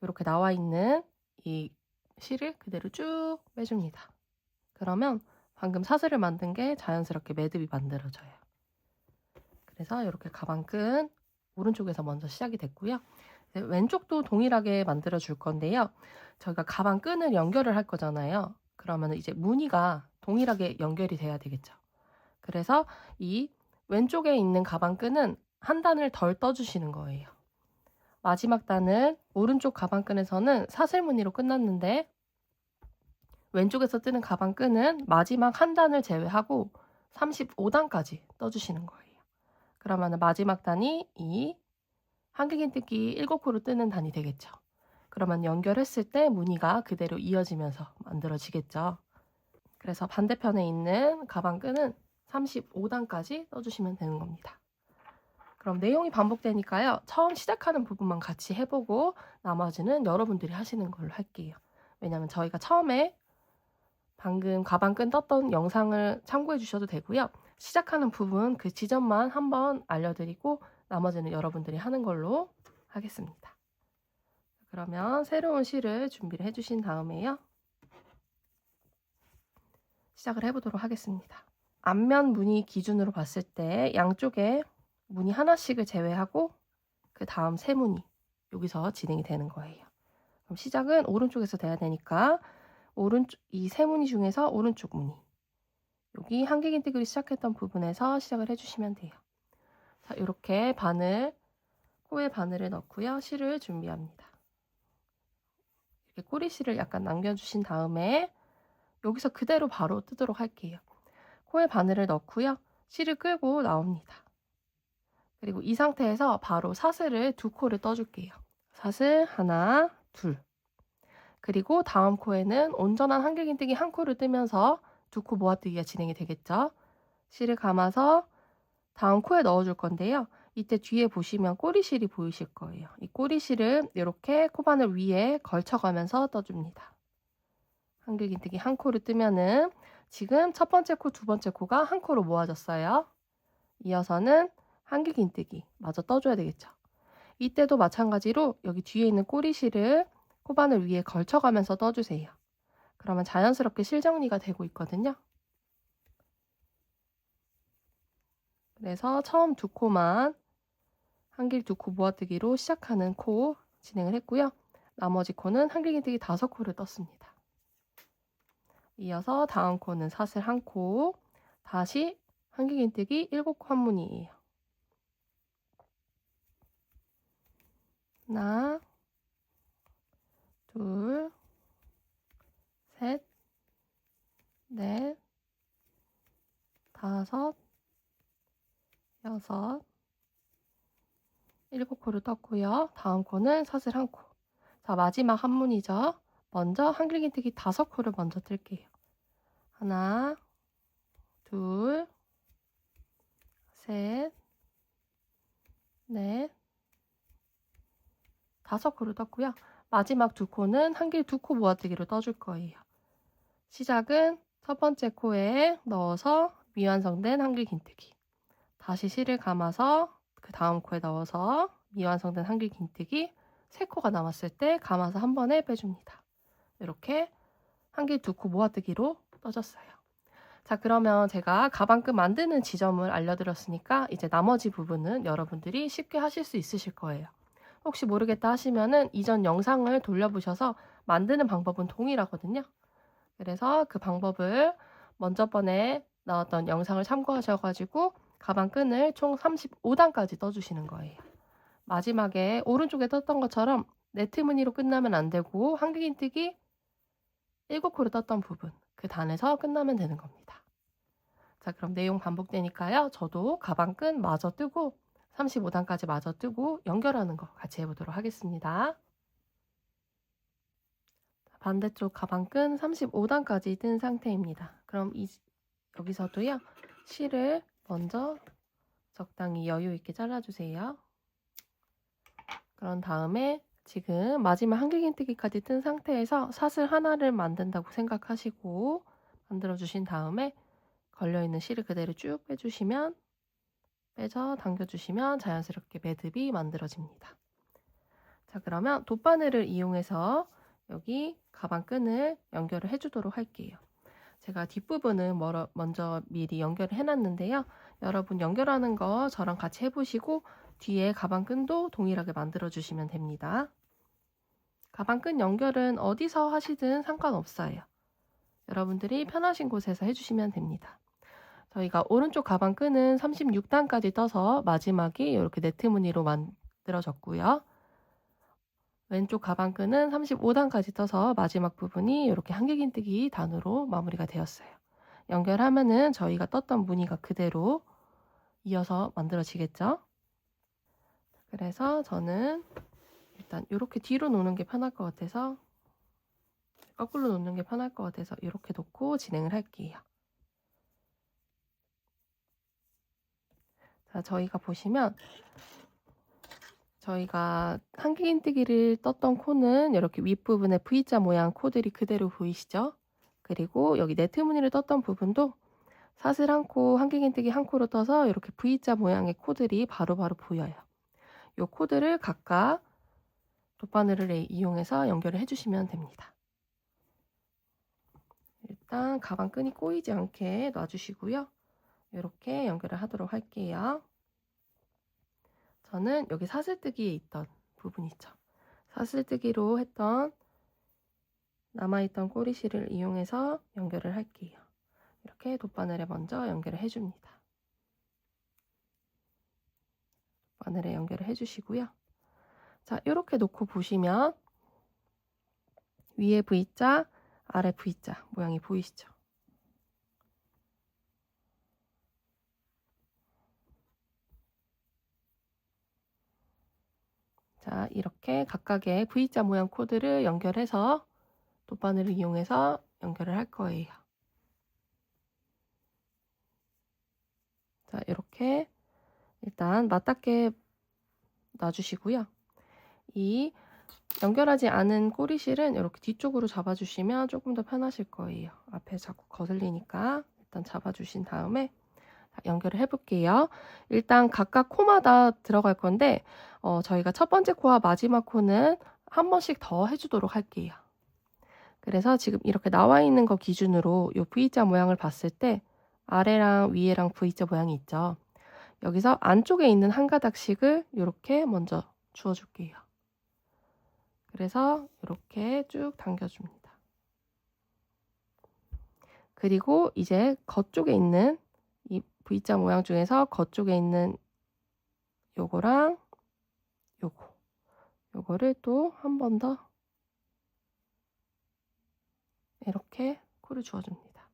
이렇게 나와 있는 이 실을 그대로 쭉 빼줍니다. 그러면 방금 사슬을 만든 게 자연스럽게 매듭이 만들어져요. 그래서 이렇게 가방끈 오른쪽에서 먼저 시작이 됐고요. 왼쪽도 동일하게 만들어 줄 건데요. 저희가 가방끈을 연결을 할 거잖아요. 그러면 이제 무늬가 동일하게 연결이 돼야 되겠죠. 그래서 이 왼쪽에 있는 가방끈은 한 단을 덜 떠주시는 거예요. 마지막 단은 오른쪽 가방끈에서는 사슬 무늬로 끝났는데 왼쪽에서 뜨는 가방끈은 마지막 한 단을 제외하고 35단까지 떠주시는 거예요. 그러면 마지막 단이 이 한길긴뜨기 7코로 뜨는 단이 되겠죠. 그러면 연결했을 때 무늬가 그대로 이어지면서 만들어지겠죠. 그래서 반대편에 있는 가방끈은 35단까지 떠주시면 되는 겁니다. 그럼 내용이 반복되니까요. 처음 시작하는 부분만 같이 해보고 나머지는 여러분들이 하시는 걸로 할게요. 왜냐면 저희가 처음에 방금 가방끈 떴던 영상을 참고해 주셔도 되고요. 시작하는 부분 그 지점만 한번 알려드리고 나머지는 여러분들이 하는 걸로 하겠습니다. 그러면 새로운 실을 준비를 해주신 다음에요. 시작을 해보도록 하겠습니다. 앞면 무늬 기준으로 봤을 때 양쪽에 무늬 하나씩을 제외하고 그 다음 세 무늬 여기서 진행이 되는 거예요. 그럼 시작은 오른쪽에서 돼야 되니까 이 세 무늬 중에서 오른쪽 무늬 여기 한길긴뜨기로 시작했던 부분에서 시작을 해주시면 돼요. 자, 이렇게 코에 바늘을 넣고요. 실을 준비합니다. 이렇게 꼬리실을 약간 남겨주신 다음에 여기서 그대로 바로 뜨도록 할게요. 코에 바늘을 넣고요. 실을 끌고 나옵니다. 그리고 이 상태에서 바로 사슬을 2코를 떠줄게요. 사슬 하나, 둘. 그리고 다음 코에는 온전한 한길긴뜨기 1코를 뜨면서 2코 모아뜨기가 진행이 되겠죠. 실을 감아서 다음 코에 넣어줄 건데요. 이때 뒤에 보시면 꼬리실이 보이실 거예요. 이 꼬리실을 이렇게 코바늘 위에 걸쳐가면서 떠줍니다. 한길긴뜨기 1코를 뜨면은 지금 첫 번째 코, 두 번째 코가 1코로 모아졌어요. 이어서는 한길긴뜨기 마저 떠줘야 되겠죠. 이때도 마찬가지로 여기 뒤에 있는 꼬리실을 코바늘 위에 걸쳐가면서 떠주세요. 그러면 자연스럽게 실 정리가 되고 있거든요. 그래서 처음 두 코만 한길 두 코 모아뜨기로 시작하는 코 진행을 했고요. 나머지 코는 한길긴뜨기 5코를 떴습니다. 이어서 다음 코는 사슬 1코, 다시 한길긴뜨기 7코 한문이에요. 하나, 둘, 셋, 넷, 다섯, 여섯, 7코를 떴고요. 다음 코는 사슬 1코. 자, 마지막 한문이죠. 먼저 한길긴뜨기 5코를 먼저 뜰게요. 하나, 둘, 셋, 넷, 5코를 떴고요. 마지막 2코는 한길 2코 모아뜨기로 떠줄 거예요. 시작은 첫 번째 코에 넣어서 미완성된 한길긴뜨기. 다시 실을 감아서 그 다음 코에 넣어서 미완성된 한길긴뜨기. 3코가 남았을 때 감아서 한 번에 빼줍니다. 이렇게 한길 2코 모아뜨기로 떠졌어요. 자, 그러면 제가 가방끈 만드는 지점을 알려드렸으니까 이제 나머지 부분은 여러분들이 쉽게 하실 수 있으실 거예요. 혹시 모르겠다 하시면은 이전 영상을 돌려보셔서 만드는 방법은 동일하거든요. 그래서 그 방법을 먼저 번에 나왔던 영상을 참고하셔가지고 가방끈을 총 35단까지 떠주시는 거예요. 마지막에 오른쪽에 떴던 것처럼 네트 무늬로 끝나면 안 되고 한길긴뜨기 7코를 떴던 부분, 그 단에서 끝나면 되는 겁니다. 자, 그럼 내용 반복되니까요. 저도 가방끈 마저 뜨고 35단까지 마저 뜨고 연결하는 거 같이 해보도록 하겠습니다. 반대쪽 가방끈 35단까지 뜬 상태입니다. 그럼 여기서도요. 실을 먼저 적당히 여유 있게 잘라주세요. 그런 다음에 지금 마지막 한길긴뜨기까지 뜬 상태에서 사슬 하나를 만든다고 생각하시고 만들어주신 다음에 걸려있는 실을 그대로 쭉 빼주시면 당겨주시면 자연스럽게 매듭이 만들어집니다. 자, 그러면 돗바늘을 이용해서 여기 가방끈을 연결을 해주도록 할게요. 제가 뒷부분은 먼저 미리 연결을 해놨는데요. 여러분 연결하는 거 저랑 같이 해보시고 뒤에 가방끈도 동일하게 만들어주시면 됩니다. 가방끈 연결은 어디서 하시든 상관없어요. 여러분들이 편하신 곳에서 해주시면 됩니다. 저희가 오른쪽 가방끈은 36단까지 떠서 마지막이 이렇게 네트 무늬로 만들어졌고요. 왼쪽 가방끈은 35단까지 떠서 마지막 부분이 이렇게 한길긴뜨기 단으로 마무리가 되었어요. 연결하면은 저희가 떴던 무늬가 그대로 이어서 만들어지겠죠? 그래서 저는 일단 이렇게 뒤로 놓는 게 편할 것 같아서 거꾸로 놓는 게 편할 것 같아서 이렇게 놓고 진행을 할게요. 자, 저희가 보시면 저희가 한길긴뜨기를 떴던 코는 이렇게 윗부분에 V자 모양 코들이 그대로 보이시죠? 그리고 여기 네트 무늬를 떴던 부분도 사슬 1코, 한길긴뜨기 1코로 떠서 이렇게 V자 모양의 코들이 바로바로 보여요. 이 코들을 각각 돗바늘을 이용해서 연결을 해주시면 됩니다. 일단 가방끈이 꼬이지 않게 놔주시고요. 이렇게 연결을 하도록 할게요. 저는 여기 사슬뜨기에 있던 부분 있죠. 사슬뜨기로 했던 남아있던 꼬리실을 이용해서 연결을 할게요. 이렇게 돗바늘에 먼저 연결을 해줍니다. 바늘에 연결을 해주시고요. 자, 이렇게 놓고 보시면 위에 V자, 아래 V자 모양이 보이시죠? 자, 이렇게 각각의 V자 모양 코드를 연결해서 돗바늘을 이용해서 연결을 할 거예요. 자, 이렇게 일단 맞닿게 놔주시고요. 이 연결하지 않은 꼬리실은 이렇게 뒤쪽으로 잡아주시면 조금 더 편하실 거예요. 앞에 자꾸 거슬리니까 일단 잡아주신 다음에 연결을 해볼게요. 일단 각각 코마다 들어갈 건데 저희가 첫 번째 코와 마지막 코는 한 번씩 더 해주도록 할게요. 그래서 지금 이렇게 나와 있는 거 기준으로 이 V자 모양을 봤을 때 아래랑 위에랑 V자 모양이 있죠. 여기서 안쪽에 있는 한 가닥씩을 이렇게 먼저 주워줄게요. 그래서 이렇게 쭉 당겨줍니다. 그리고 이제 겉쪽에 있는 이 V자 모양 중에서 겉쪽에 있는 요거랑 요거를 또 한 번 더 이렇게 코를 주워줍니다.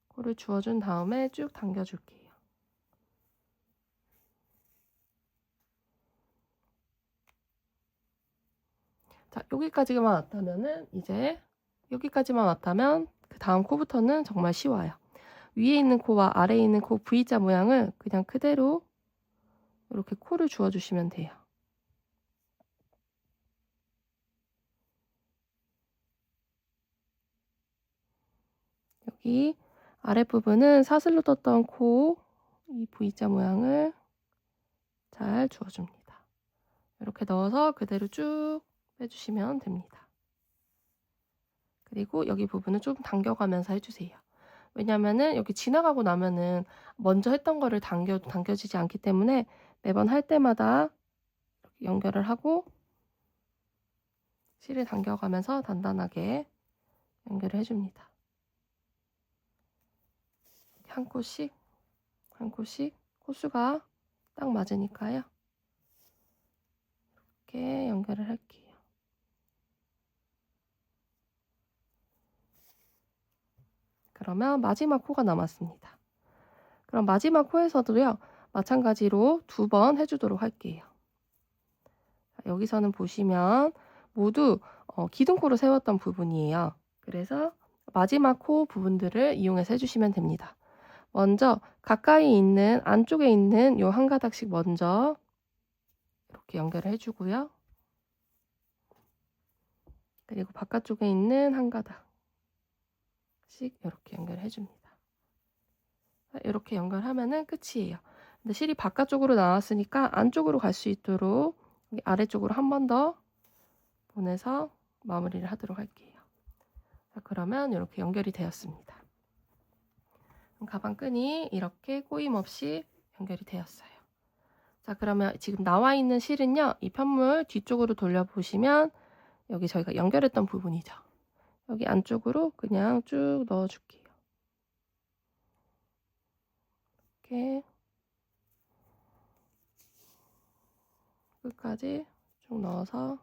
코를 주워준 다음에 쭉 당겨줄게요. 자, 여기까지만 왔다면은 이제 여기까지만 왔다면 그 다음 코부터는 정말 쉬워요. 위에 있는 코와 아래에 있는 코 V자 모양을 그냥 그대로 이렇게 코를 주워주시면 돼요. 여기 아랫부분은 사슬로 떴던 코, 이 V자 모양을 잘 주워줍니다. 이렇게 넣어서 그대로 쭉 빼주시면 됩니다. 그리고 여기 부분은 좀 당겨가면서 해주세요. 왜냐면은 여기 지나가고 나면은 먼저 했던 거를 당겨지지 않기 때문에 매번 할 때마다 이렇게 연결을 하고 실을 당겨가면서 단단하게 연결을 해줍니다. 한 코씩 한 코씩 코수가 딱 맞으니까요. 이렇게 연결을 할게요. 그러면 마지막 코가 남았습니다. 그럼 마지막 코에서도요. 마찬가지로 2번 해주도록 할게요. 여기서는 보시면 모두 기둥코로 세웠던 부분이에요. 그래서 마지막 코 부분들을 이용해서 해주시면 됩니다. 먼저 가까이 있는 안쪽에 있는 요 한 가닥씩 먼저 이렇게 연결을 해주고요. 그리고 바깥쪽에 있는 한 가닥씩 이렇게 연결해 줍니다. 이렇게 연결하면은 끝이에요. 근데 실이 바깥쪽으로 나왔으니까 안쪽으로 갈 수 있도록 아래쪽으로 한 번 더 보내서 마무리를 하도록 할게요. 자, 그러면 이렇게 연결이 되었습니다. 가방끈이 이렇게 꼬임 없이 연결이 되었어요. 자, 그러면 지금 나와 있는 실은요. 이 편물 뒤쪽으로 돌려보시면 여기 저희가 연결했던 부분이죠. 여기 안쪽으로 그냥 쭉 넣어줄게요. 이렇게 끝까지 쭉 넣어서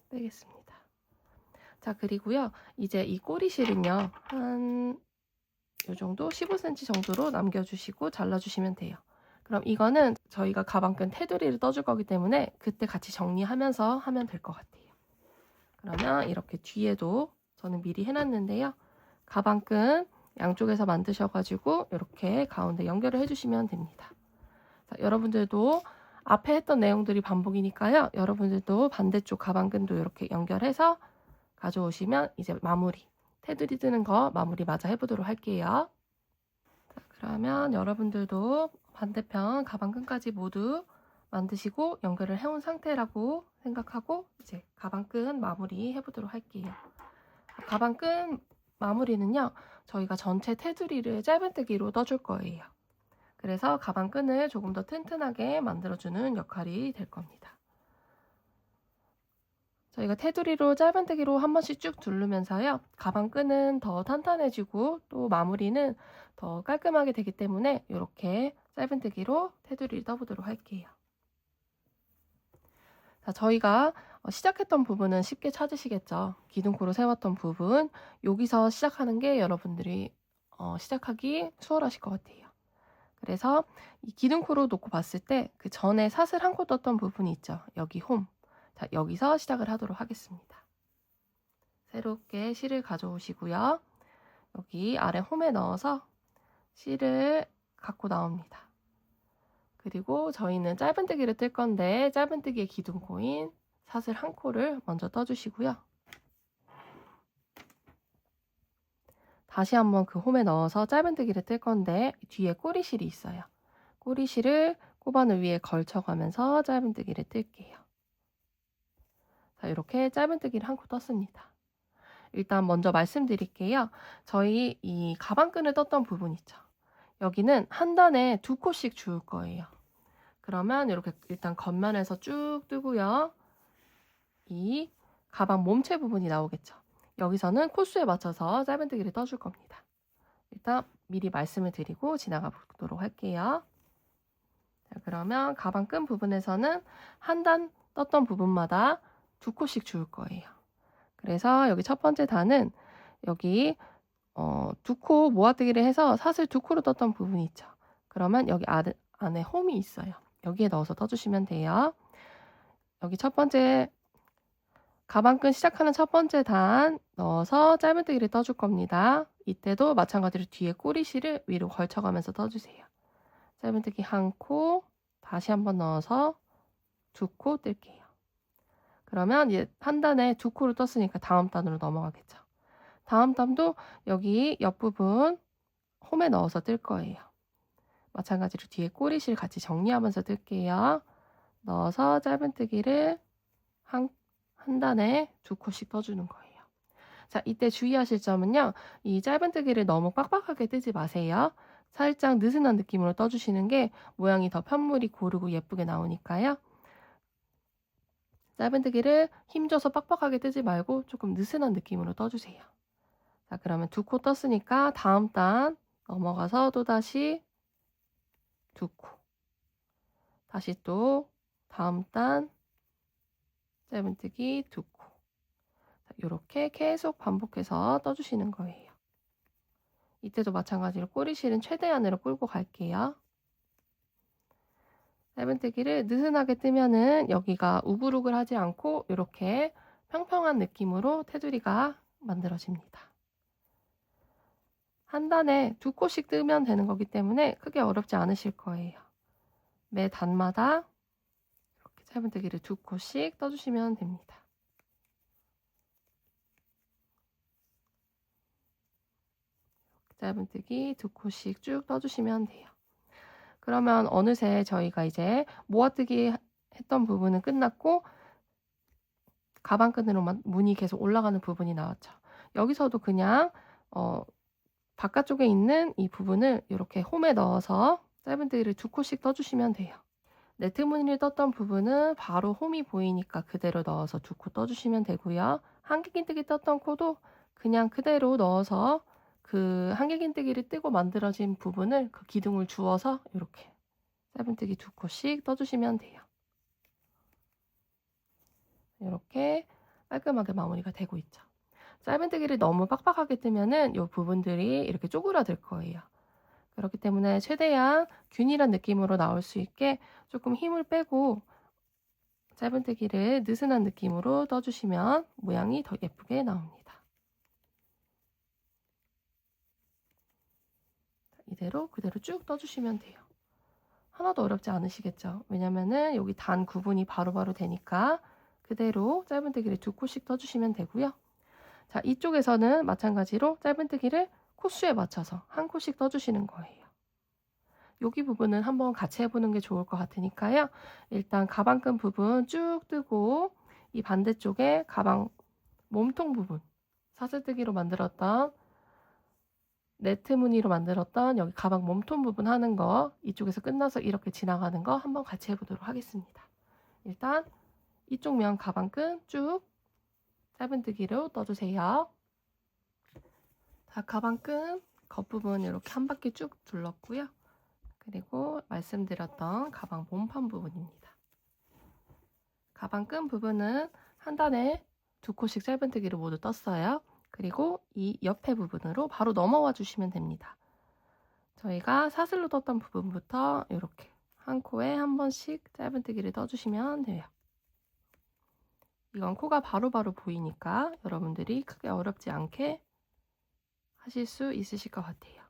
빼겠습니다. 자, 그리고요. 이제 이 꼬리실은요. 한 요 정도 15cm 정도로 남겨주시고 잘라주시면 돼요. 그럼 이거는 저희가 가방끈 테두리를 떠줄 거기 때문에 그때 같이 정리하면서 하면 될 것 같아요. 그러면 이렇게 뒤에도 저는 미리 해놨는데요. 가방끈 양쪽에서 만드셔가지고 이렇게 가운데 연결을 해주시면 됩니다. 자, 여러분들도 앞에 했던 내용들이 반복이니까요. 여러분들도 반대쪽 가방끈도 이렇게 연결해서 가져오시면 이제 마무리, 테두리 뜨는 거 마무리 마저 해보도록 할게요. 자, 그러면 여러분들도 반대편 가방끈까지 모두 만드시고 연결을 해온 상태라고 생각하고 이제 가방끈 마무리 해보도록 할게요. 가방끈 마무리는요. 저희가 전체 테두리를 짧은뜨기로 떠줄 거예요. 그래서 가방끈을 조금 더 튼튼하게 만들어주는 역할이 될 겁니다. 저희가 테두리로 짧은뜨기로 한 번씩 쭉 두르면서요. 가방끈은 더 탄탄해지고 또 마무리는 더 깔끔하게 되기 때문에 이렇게 짧은뜨기로 테두리를 떠보도록 할게요. 자, 저희가 시작했던 부분은 쉽게 찾으시겠죠. 기둥코로 세웠던 부분. 여기서 시작하는 게 여러분들이 시작하기 수월하실 것 같아요. 그래서 이 기둥코로 놓고 봤을 때 그 전에 사슬 한 코 떴던 부분이 있죠. 여기 홈. 자, 여기서 시작을 하도록 하겠습니다. 새롭게 실을 가져오시고요. 여기 아래 홈에 넣어서 실을 갖고 나옵니다. 그리고 저희는 짧은뜨기를 뜰 건데 짧은뜨기의 기둥코인 사슬 한 코를 먼저 떠주시고요. 다시 한번 그 홈에 넣어서 짧은뜨기를 뜰 건데 뒤에 꼬리실이 있어요. 꼬리실을 코바늘 위에 걸쳐가면서 짧은뜨기를 뜰게요. 자, 이렇게 짧은뜨기를 한 코 떴습니다. 일단 먼저 말씀드릴게요. 저희 이 가방끈을 떴던 부분 있죠. 여기는 한 단에 2코씩 주울 거예요. 그러면 이렇게 일단 겉면에서 쭉 뜨고요. 이 가방 몸체 부분이 나오겠죠. 여기서는 코수에 맞춰서 짧은뜨기를 떠줄 겁니다. 일단 미리 말씀을 드리고 지나가 보도록 할게요. 자, 그러면 가방 끈 부분에서는 한 단 떴던 부분마다 2코씩 주울 거예요. 그래서 여기 첫 번째 단은 여기 2코 모아뜨기를 해서 사슬 2코로 떴던 부분이 있죠. 그러면 여기 안에 홈이 있어요. 여기에 넣어서 떠주시면 돼요. 여기 첫 번째 가방끈 시작하는 첫 번째 단 넣어서 짧은뜨기를 떠줄 겁니다. 이때도 마찬가지로 뒤에 꼬리실을 위로 걸쳐가면서 떠주세요. 짧은뜨기 한 코, 다시 한번 넣어서 2코 뜰게요. 그러면 이제 한 단에 2코를 떴으니까 다음 단으로 넘어가겠죠. 다음 단도 여기 옆부분 홈에 넣어서 뜰 거예요. 마찬가지로 뒤에 꼬리실 같이 정리하면서 뜰게요. 넣어서 짧은뜨기를 한 단에 2코씩 떠주는 거예요. 자, 이때 주의하실 점은요. 이 짧은뜨기를 너무 빡빡하게 뜨지 마세요. 살짝 느슨한 느낌으로 떠주시는 게 모양이 더 편물이 고르고 예쁘게 나오니까요. 짧은뜨기를 힘줘서 빡빡하게 뜨지 말고 조금 느슨한 느낌으로 떠주세요. 자, 그러면 2코 떴으니까 다음 단 넘어가서 또다시 2코. 다시 또 다음 단 짧은뜨기 2코. 이렇게 계속 반복해서 떠주시는 거예요. 이때도 마찬가지로 꼬리실은 최대한으로 끌고 갈게요. 짧은뜨기를 느슨하게 뜨면은 여기가 우글우글하지 않고 이렇게 평평한 느낌으로 테두리가 만들어집니다. 한 단에 2코씩 뜨면 되는 거기 때문에 크게 어렵지 않으실 거예요. 매 단마다 이렇게 짧은뜨기를 2코씩 떠주시면 됩니다. 짧은뜨기 2코씩 쭉 떠주시면 돼요. 그러면 어느새 저희가 이제 모아뜨기 했던 부분은 끝났고 가방끈으로만 무늬 계속 올라가는 부분이 나왔죠. 여기서도 그냥 바깥쪽에 있는 이 부분을 이렇게 홈에 넣어서 짧은뜨기를 2코씩 떠주시면 돼요. 네트 무늬를 떴던 부분은 바로 홈이 보이니까 그대로 넣어서 2코 떠주시면 되고요. 한길긴뜨기 떴던 코도 그냥 그대로 넣어서 그 한길긴뜨기를 뜨고 만들어진 부분을 그 기둥을 주어서 이렇게 짧은뜨기 2코씩 떠주시면 돼요. 이렇게 깔끔하게 마무리가 되고 있죠. 짧은뜨기를 너무 빡빡하게 뜨면은 이 부분들이 이렇게 쪼그라들 거예요. 그렇기 때문에 최대한 균일한 느낌으로 나올 수 있게 조금 힘을 빼고 짧은뜨기를 느슨한 느낌으로 떠주시면 모양이 더 예쁘게 나옵니다. 이대로 그대로 쭉 떠주시면 돼요. 하나도 어렵지 않으시겠죠? 왜냐면은 여기 단 구분이 바로바로 되니까 그대로 짧은뜨기를 2코씩 떠주시면 되고요. 자, 이쪽에서는 마찬가지로 짧은뜨기를 코수에 맞춰서 한 코씩 떠주시는 거예요. 여기 부분은 한번 같이 해보는 게 좋을 것 같으니까요. 일단 가방끈 부분 쭉 뜨고 이 반대쪽에 가방 몸통 부분 사슬뜨기로 만들었던 네트 무늬로 만들었던 여기 가방 몸통 부분 하는 거 이쪽에서 끝나서 이렇게 지나가는 거 한번 같이 해보도록 하겠습니다. 일단 이쪽 면 가방끈 쭉 짧은뜨기로 떠주세요. 자, 가방끈 겉부분 이렇게 한 바퀴 쭉 둘렀고요. 그리고 말씀드렸던 가방 몸판 부분입니다. 가방끈 부분은 한 단에 2코씩 짧은뜨기를 모두 떴어요. 그리고 이 옆에 부분으로 바로 넘어와 주시면 됩니다. 저희가 사슬로 떴던 부분부터 이렇게 한 코에 한 번씩 짧은뜨기를 떠주시면 돼요. 이건 코가 바로바로 보이니까 여러분들이 크게 어렵지 않게 하실 수 있으실 것 같아요.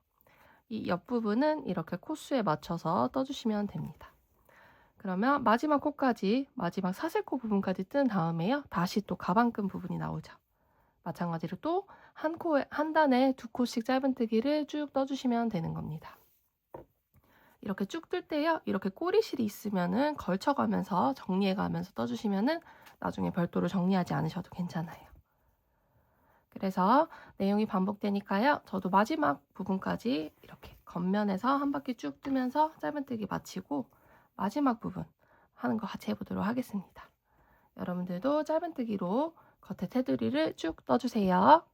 이 옆부분은 이렇게 코수에 맞춰서 떠주시면 됩니다. 그러면 마지막 코까지, 마지막 사슬코 부분까지 뜬 다음에요. 다시 또 가방끈 부분이 나오죠. 마찬가지로 또 한 단에 2코씩 짧은뜨기를 쭉 떠주시면 되는 겁니다. 이렇게 쭉 뜰 때요, 이렇게 꼬리실이 있으면은 걸쳐가면서 정리해가면서 떠주시면은 나중에 별도로 정리하지 않으셔도 괜찮아요. 그래서 내용이 반복되니까요, 저도 마지막 부분까지 이렇게 겉면에서 한 바퀴 쭉 뜨면서 짧은뜨기 마치고 마지막 부분 하는 거 같이 해보도록 하겠습니다. 여러분들도 짧은뜨기로 겉에 테두리를 쭉 떠주세요.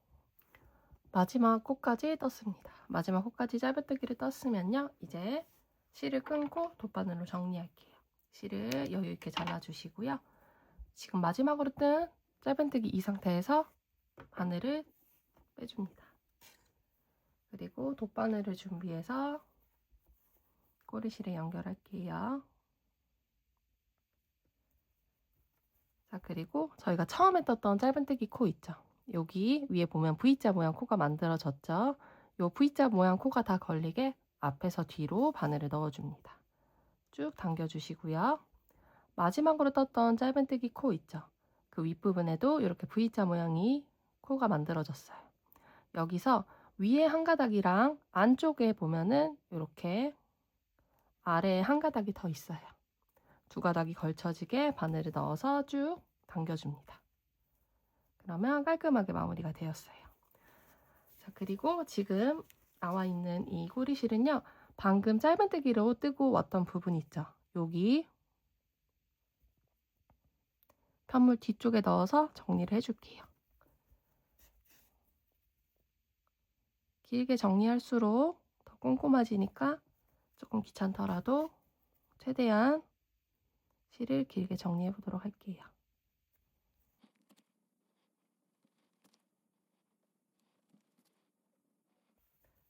마지막 코까지 떴습니다. 마지막 코까지 짧은뜨기를 떴으면요, 이제 실을 끊고 돗바늘로 정리할게요. 실을 여유 있게 잘라주시고요. 지금 마지막으로 뜬 짧은뜨기 이 상태에서 바늘을 빼줍니다. 그리고 돗바늘을 준비해서 꼬리실에 연결할게요. 자, 그리고 저희가 처음에 떴던 짧은뜨기 코 있죠? 여기 위에 보면 V자 모양 코가 만들어졌죠? 요 V자 모양 코가 다 걸리게 앞에서 뒤로 바늘을 넣어줍니다. 쭉 당겨주시고요. 마지막으로 떴던 짧은뜨기 코 있죠? 그 윗부분에도 이렇게 V자 모양이 코가 만들어졌어요. 여기서 위에 한 가닥이랑 안쪽에 보면은 이렇게 아래에 한 가닥이 더 있어요. 두 가닥이 걸쳐지게 바늘을 넣어서 쭉 당겨줍니다. 그러면 깔끔하게 마무리가 되었어요. 자, 그리고 지금 나와 있는 이 꼬리실은요, 방금 짧은뜨기로 뜨고 왔던 부분 있죠? 여기 편물 뒤쪽에 넣어서 정리를 해줄게요. 길게 정리할수록 더 꼼꼼해지니까 조금 귀찮더라도 최대한 실을 길게 정리해 보도록 할게요.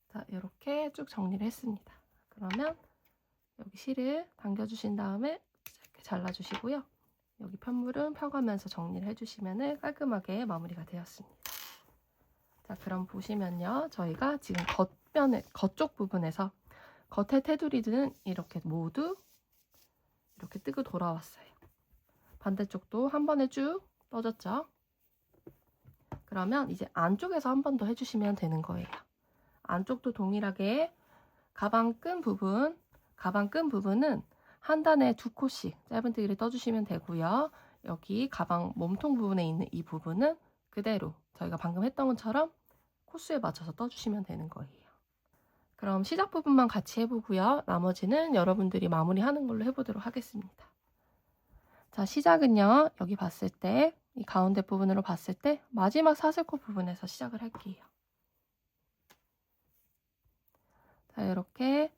자, 이렇게 쭉 정리를 했습니다. 그러면 여기 실을 당겨주신 다음에 이렇게 잘라주시고요. 여기 편물은 펴가면서 정리를 해주시면 깔끔하게 마무리가 되었습니다. 자, 그럼 보시면요, 저희가 지금 겉쪽 부분에서 겉에 테두리는 이렇게 모두 이렇게 뜨고 돌아왔어요. 반대쪽도 한 번에 쭉 떠졌죠? 그러면 이제 안쪽에서 한 번 더 해주시면 되는 거예요. 안쪽도 동일하게 가방 끈 부분은 한 단에 2코씩 짧은뜨기를 떠주시면 되고요. 여기 가방 몸통 부분에 있는 이 부분은 그대로 저희가 방금 했던 것처럼 코수에 맞춰서 떠주시면 되는 거예요. 그럼 시작 부분만 같이 해보고요. 나머지는 여러분들이 마무리하는 걸로 해보도록 하겠습니다. 자, 시작은요, 여기 봤을 때, 이 가운데 부분으로 봤을 때 마지막 사슬코 부분에서 시작을 할게요. 자, 이렇게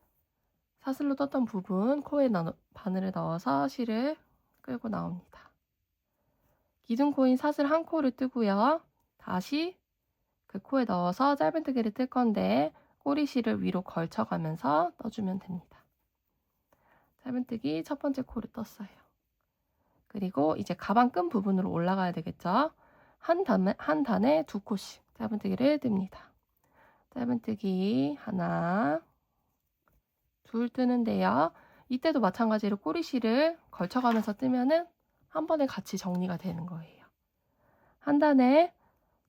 사슬로 떴던 부분 코에 바늘을 넣어서 실을 끌고 나옵니다. 기둥코인 사슬 한 코를 뜨고요. 다시 그 코에 넣어서 짧은뜨기를 뜰 건데 꼬리실을 위로 걸쳐가면서 떠주면 됩니다. 짧은뜨기 첫 번째 코를 떴어요. 그리고 이제 가방 끈 부분으로 올라가야 되겠죠? 한 단에 2코씩 짧은뜨기를 뜹니다. 짧은뜨기 하나, 둘 뜨는데요. 이때도 마찬가지로 꼬리실을 걸쳐가면서 뜨면은 한 번에 같이 정리가 되는 거예요. 한 단에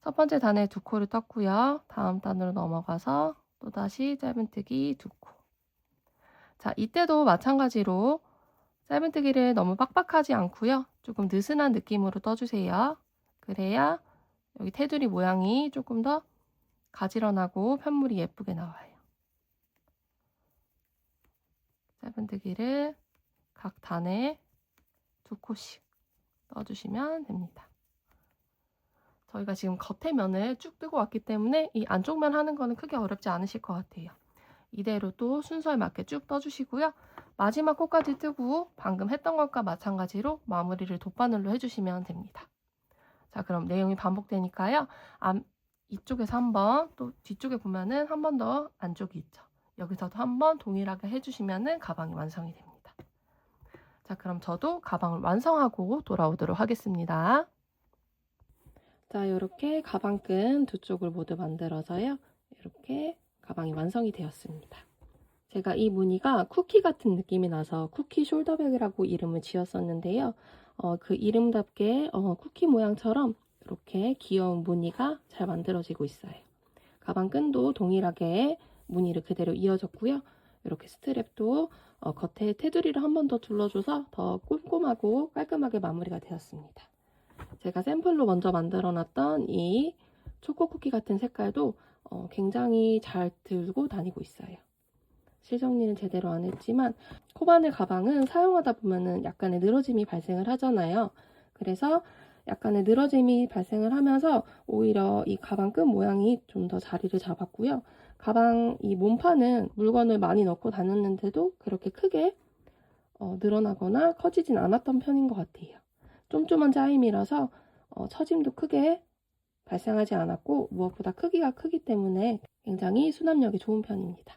첫 번째 단에 2코를 떴고요. 다음 단으로 넘어가서 또다시 짧은뜨기 2코. 자, 이때도 마찬가지로 짧은뜨기를 너무 빡빡하지 않고요. 조금 느슨한 느낌으로 떠주세요. 그래야 여기 테두리 모양이 조금 더 가지런하고 편물이 예쁘게 나와요. 짧은뜨기를 각 단에 2코씩 떠주시면 됩니다. 저희가 지금 겉에 면을 쭉 뜨고 왔기 때문에 이 안쪽 면 하는 거는 크게 어렵지 않으실 것 같아요. 이대로 또 순서에 맞게 쭉 떠주시고요. 마지막 코까지 뜨고 방금 했던 것과 마찬가지로 마무리를 돗바늘로 해주시면 됩니다. 자, 그럼 내용이 반복되니까요. 이쪽에서 한 번, 또 뒤쪽에 보면은 한 번 더 안쪽이 있죠. 여기서도 한 번 동일하게 해주시면은 가방이 완성이 됩니다. 자, 그럼 저도 가방을 완성하고 돌아오도록 하겠습니다. 자, 이렇게 가방끈 두 쪽을 모두 만들어서요. 이렇게 가방이 완성이 되었습니다. 제가 이 무늬가 쿠키 같은 느낌이 나서 쿠키 숄더백이라고 이름을 지었었는데요. 그 이름답게 쿠키 모양처럼 이렇게 귀여운 무늬가 잘 만들어지고 있어요. 가방 끈도 동일하게 무늬를 그대로 이어졌고요. 이렇게 스트랩도 겉에 테두리를 한 번 더 둘러줘서 더 꼼꼼하고 깔끔하게 마무리가 되었습니다. 제가 샘플로 먼저 만들어놨던 이 초코쿠키 같은 색깔도 굉장히 잘 들고 다니고 있어요. 실정리는 제대로 안 했지만 코바늘 가방은 사용하다 보면은 약간의 늘어짐이 발생을 하잖아요. 그래서 약간의 늘어짐이 발생을 하면서 오히려 이 가방 끈 모양이 좀 더 자리를 잡았고요. 가방 이 몸판은 물건을 많이 넣고 다녔는데도 그렇게 크게 늘어나거나 커지진 않았던 편인 것 같아요. 쫌쫌한 짜임이라서 처짐도 크게 발생하지 않았고 무엇보다 크기가 크기 때문에 굉장히 수납력이 좋은 편입니다.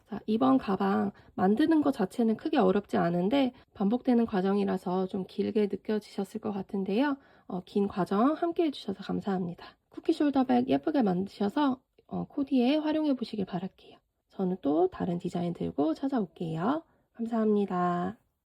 자, 이번 가방 만드는 것 자체는 크게 어렵지 않은데 반복되는 과정이라서 좀 길게 느껴지셨을 것 같은데요. 긴 과정 함께 해주셔서 감사합니다. 쿠키 숄더백 예쁘게 만드셔서 코디에 활용해 보시길 바랄게요. 저는 또 다른 디자인 들고 찾아올게요. 감사합니다.